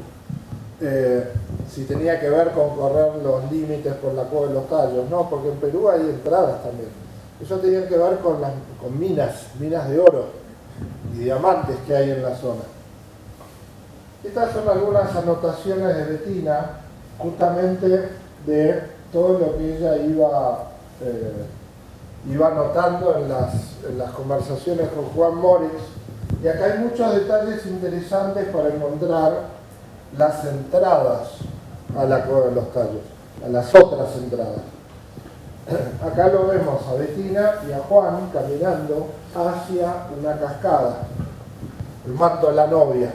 si tenía que ver con correr los límites por la cueva de los Tallos. No, porque en Perú hay entradas también. Eso tenía que ver con minas de oro y diamantes que hay en la zona. Estas son algunas anotaciones de Bettina, justamente de todo lo que ella iba anotando en las conversaciones con Juan Moritz. Y acá hay muchos detalles interesantes para encontrar las entradas a la cueva de los Tallos, a las otras entradas. Acá lo vemos a Bettina y a Juan caminando hacia una cascada, el manto de la novia.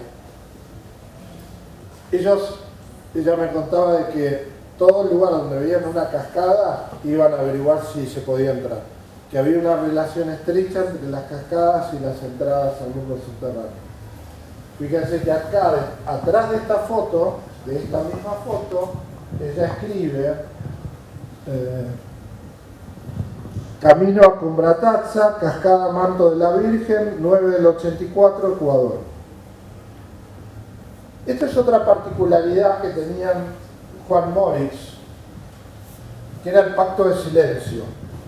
Ella me contaba de que todo el lugar donde veían una cascada iban a averiguar si se podía entrar, que había una relación estrecha entre las cascadas y las entradas al mundo subterráneo. Fíjense que acá, atrás de esta foto, de esta misma foto, ella escribe Camino a Cumbrataza, Cascada Manto de la Virgen, 9 del 84, Ecuador. Esta es otra particularidad que tenían Juan Moritz, que era el pacto de silencio.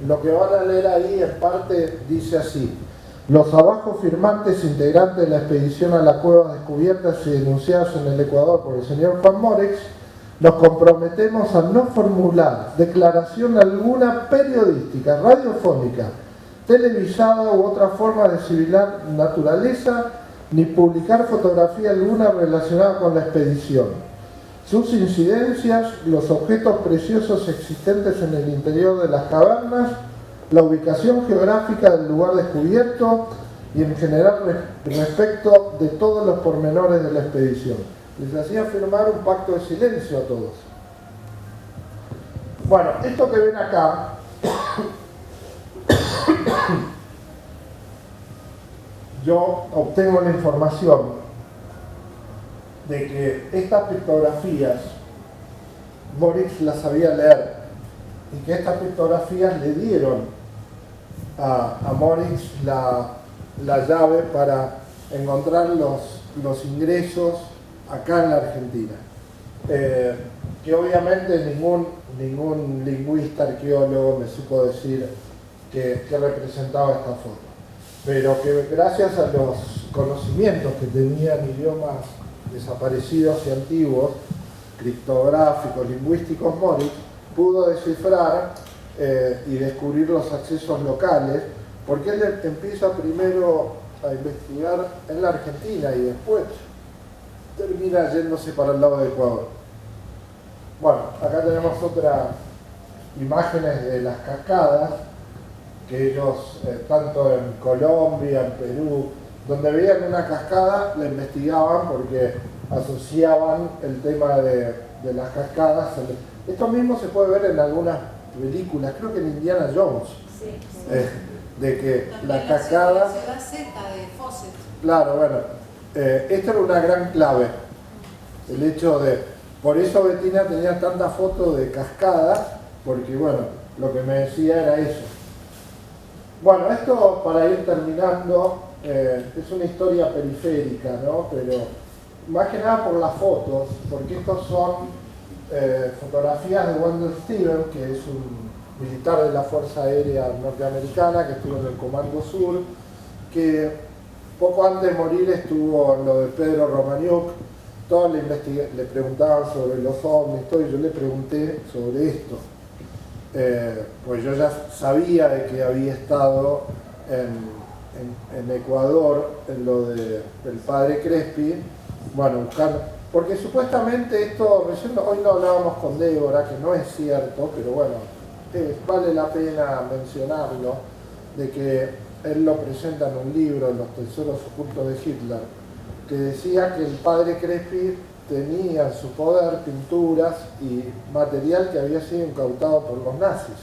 Lo que van a leer ahí en parte dice así: los abajo firmantes integrantes de la expedición a la cueva descubiertas y denunciados en el Ecuador por el señor Juan Moritz, nos comprometemos a no formular declaración alguna periodística, radiofónica, televisada u otra forma de similar naturaleza, ni publicar fotografía alguna relacionada con la expedición, sus incidencias, los objetos preciosos existentes en el interior de las cavernas, la ubicación geográfica del lugar descubierto y en general respecto de todos los pormenores de la expedición. Les hacía firmar un pacto de silencio a todos. Bueno, esto que ven acá yo obtengo la información de que estas pictografías Moritz las sabía leer y que estas pictografías le dieron a Moritz la llave para encontrar los ingresos acá en la Argentina. que obviamente ningún lingüista, arqueólogo me supo decir qué representaba esta foto. Pero que gracias a los conocimientos que tenían idiomas desaparecidos y antiguos, criptográficos, lingüísticos, Moritz pudo descifrar y descubrir los accesos locales, porque él empieza primero a investigar en la Argentina y después termina yéndose para el lado de Ecuador. Bueno, acá tenemos otras imágenes de las cascadas que ellos, tanto en Colombia, en Perú, donde veían una cascada, la investigaban porque asociaban el tema de las cascadas. Esto mismo se puede ver en algunas películas, creo que en Indiana Jones, de que la cascada... La ciudad Z de Fawcett. Claro, bueno, esta era una gran clave, el hecho de... Por eso Bettina tenía tantas fotos de cascadas, porque bueno, lo que me decía era eso. Bueno, esto para ir terminando, es una historia periférica, ¿no? Pero más que nada por las fotos, porque estos son fotografías de Wendell Stevens, que es un militar de la Fuerza Aérea Norteamericana, que estuvo en el Comando Sur, que poco antes de morir estuvo en lo de Pedro Romaniuk. Todos le preguntaban sobre los ovnis, todo, y yo le pregunté sobre esto. Pues yo ya sabía de que había estado en Ecuador, en lo del padre Crespi, bueno, buscando, porque supuestamente esto, hoy lo hablábamos con Débora, que no es cierto, pero bueno, vale la pena mencionarlo, de que él lo presenta en un libro, en Los tesoros ocultos de Hitler, que decía que el padre Crespi tenía en su poder pinturas y material que había sido incautado por los nazis.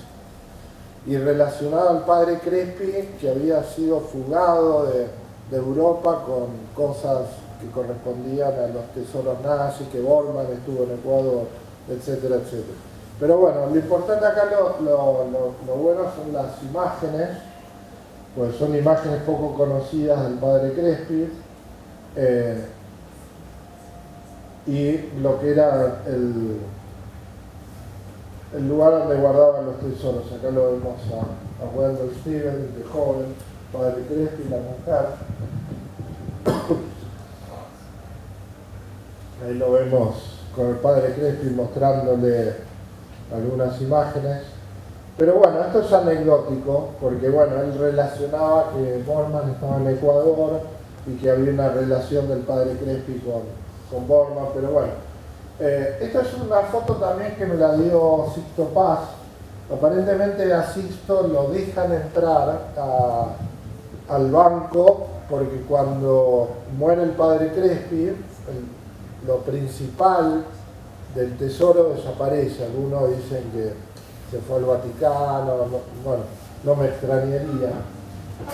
Y relacionado al padre Crespi, que había sido fugado de Europa con cosas que correspondían a los tesoros nazis, que Bormann estuvo en Ecuador, etcétera, etcétera. Pero bueno, lo importante acá, lo bueno son las imágenes, pues son imágenes poco conocidas del padre Crespi, y lo que era el lugar donde guardaban los tesoros. Acá lo vemos a Wendell Stevens, de joven, padre Crespi, la mujer. Ahí lo vemos con el padre Crespi mostrándole algunas imágenes. Pero bueno, esto es anecdótico, porque bueno, él relacionaba que Bormann estaba en Ecuador y que había una relación del padre Crespi con Bormann, pero bueno. Esta es una foto también que me la dio Sixto Paz. Aparentemente a Sixto lo dejan entrar al banco, porque cuando muere el padre Crespi, lo principal del tesoro desaparece. Algunos dicen que se fue al Vaticano, bueno, no me extrañaría,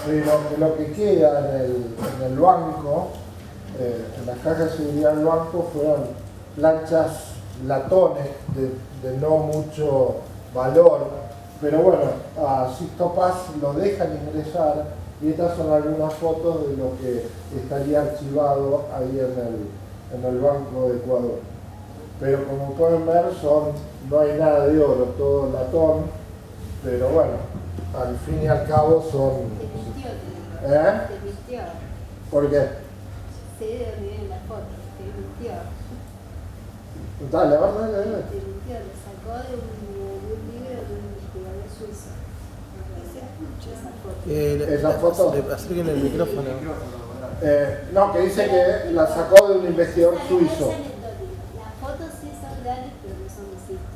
pero lo que queda en el banco, en las cajas de seguridad del banco, fueron planchas, latones de no mucho valor, pero bueno, a Sixto Paz lo dejan ingresar, y estas son algunas fotos de lo que estaría archivado ahí en el Banco de Ecuador. Pero como pueden ver, no hay nada de oro, todo latón, pero bueno, al fin y al cabo son... Te mintió. ¿Por qué? Sí, de donde viene la foto, te mintió. Dale. Te mintió, lo sacó de un libro de un investigador suizo. Esa foto. Esa foto. Acérquenle el micrófono. No, que dice que la sacó de un investigador suizo. Las fotos sí son reales, pero no son de Sixto.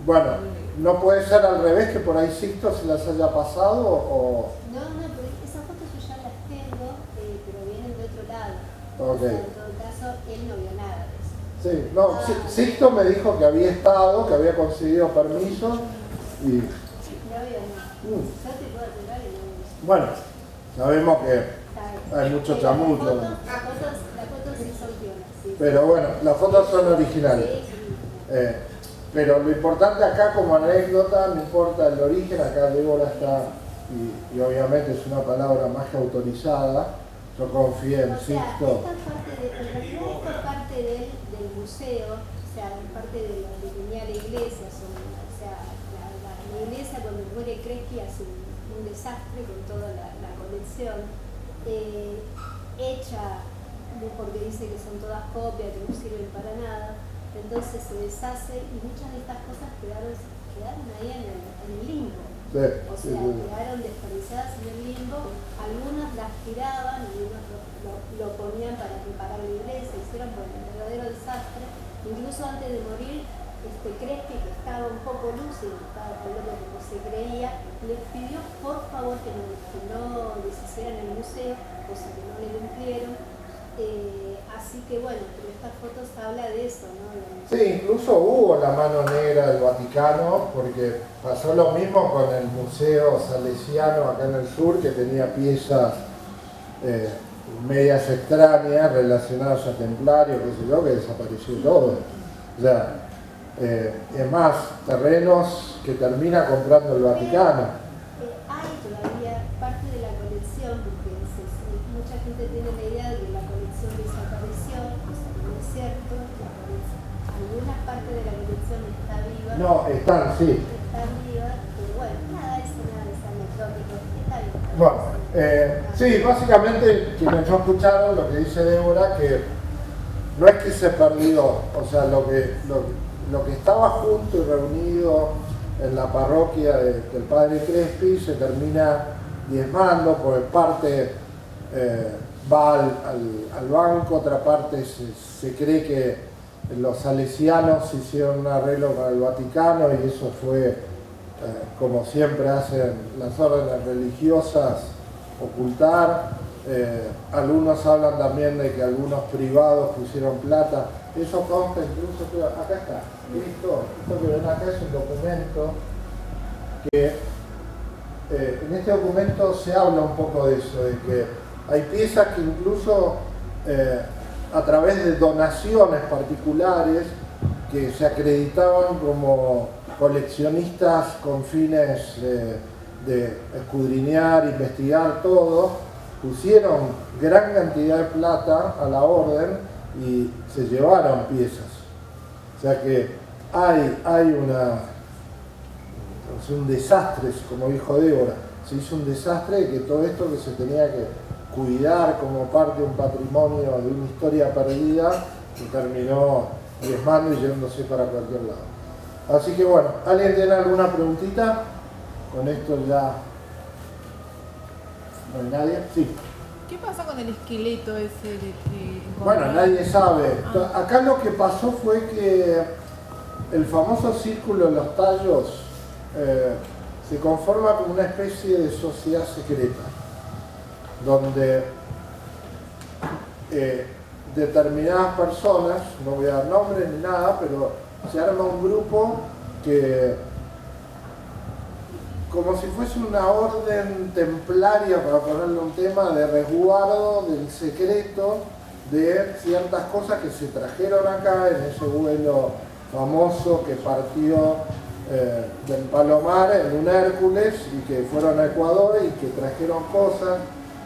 Bueno, ¿no puede ser al revés, que por ahí Sixto se las haya pasado o...? No, pero esas fotos yo ya las tengo, pero vienen de otro lado. Ok. O sea, en todo caso, él no vio nada de eso. Sí, no, Sixto me dijo que había estado, que había conseguido permiso y... No vio nada. Yo te puedo asegurar que no vio nada. Bueno, sabemos que Está bien. hay mucho Pero chamullo. Las fotos sí son piolas, sí. Pero bueno, las fotos son originales. Sí, sí. Pero lo importante acá, como anécdota, no importa el origen, acá Débora está, y obviamente es una palabra más que autorizada, yo confío en O sea, Sixto. en realidad esta parte del museo sea, parte de lo que tenía la iglesia, o sea, la iglesia cuando muere Crespi hace un desastre con toda la colección, hecha porque dice que son todas copias, que no sirven para nada, entonces se deshace y muchas de estas cosas quedaron ahí en el limbo. Sí, O sea, quedaron desperdiciadas en el limbo, algunos las tiraban y unos lo ponían para preparar la iglesia, hicieron un verdadero desastre. Incluso antes de morir, Crespi, que estaba un poco lúcido, estaba hablando como se creía, les pidió por favor que no deshicieran el museo, cosa que no le cumplieron. Así que bueno, pero estas fotos habla de eso, ¿no? Sí, incluso hubo la mano negra del Vaticano, porque pasó lo mismo con el Museo Salesiano acá en el sur, que tenía piezas medias extrañas relacionadas a templarios, qué sé yo, que desapareció todo. O sea, es más, terrenos que termina comprando el Vaticano. Hay todavía parte de la colección, porque mucha gente tiene la idea de que la colección desapareció, cosa que no es cierto. Algunas partes de la colección está viva. No, están, sí. Están vivas, pero bueno, nada es anecdótico. Está bien. Bueno, sí, básicamente quienes no escucharon lo que dice Débora, que no es que se perdió, o sea, lo que estaba junto y reunido en la parroquia del padre Crespi se termina diezmando, porque parte va al banco, otra parte se cree que los salesianos hicieron un arreglo con el Vaticano y eso fue, como siempre hacen las órdenes religiosas, ocultar. Algunos hablan también de que algunos privados pusieron plata. Eso consta incluso, acá está, esto que ven acá es un documento que en este documento se habla un poco de eso, de que hay piezas que incluso a través de donaciones particulares que se acreditaban como coleccionistas con fines de escudriñar, investigar todo, pusieron gran cantidad de plata a la orden y se llevaron piezas. O sea que hay un desastre, como dijo Débora, se hizo un desastre de que todo esto que se tenía que cuidar como parte de un patrimonio, de una historia perdida, que terminó diezmando y yéndose para cualquier lado. Así que bueno, ¿alguien tiene alguna preguntita? Con esto ya... ¿No hay nadie? Sí. ¿Qué pasa con el esqueleto ese que Bueno, nadie sabe. Acá lo que pasó fue que el famoso círculo de los tallos se conforma como una especie de sociedad secreta, donde determinadas personas, no voy a dar nombres ni nada, pero se arma un grupo que, como si fuese una orden templaria, para ponerle un tema, de resguardo del secreto de ciertas cosas que se trajeron acá en ese vuelo famoso que partió del Palomar en un Hércules y que fueron a Ecuador y que trajeron cosas.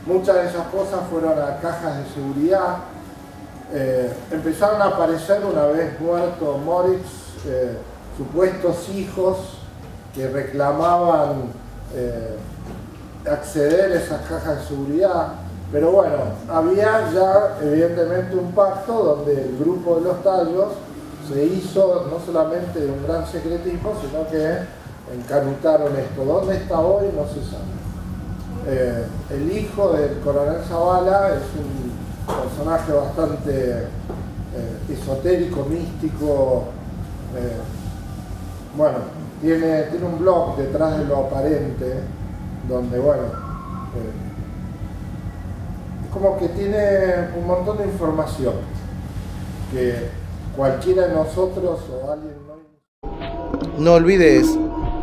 Muchas de esas cosas fueron a cajas de seguridad. Empezaron a aparecer, una vez muerto Moritz, supuestos hijos que reclamaban acceder a esas cajas de seguridad, pero bueno, había ya evidentemente un pacto donde el grupo de los tallos se hizo no solamente de un gran secretismo, sino que encanutaron esto. ¿Dónde está hoy? No se sabe. El hijo del coronel Zavala es un personaje bastante esotérico, místico, bueno, tiene un blog detrás de lo aparente, donde, bueno, es como que tiene un montón de información que cualquiera de nosotros o alguien No olvides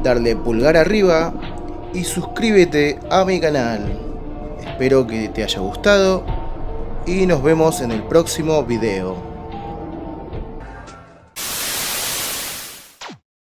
darle pulgar arriba y suscríbete a mi canal. Espero que te haya gustado y nos vemos en el próximo video.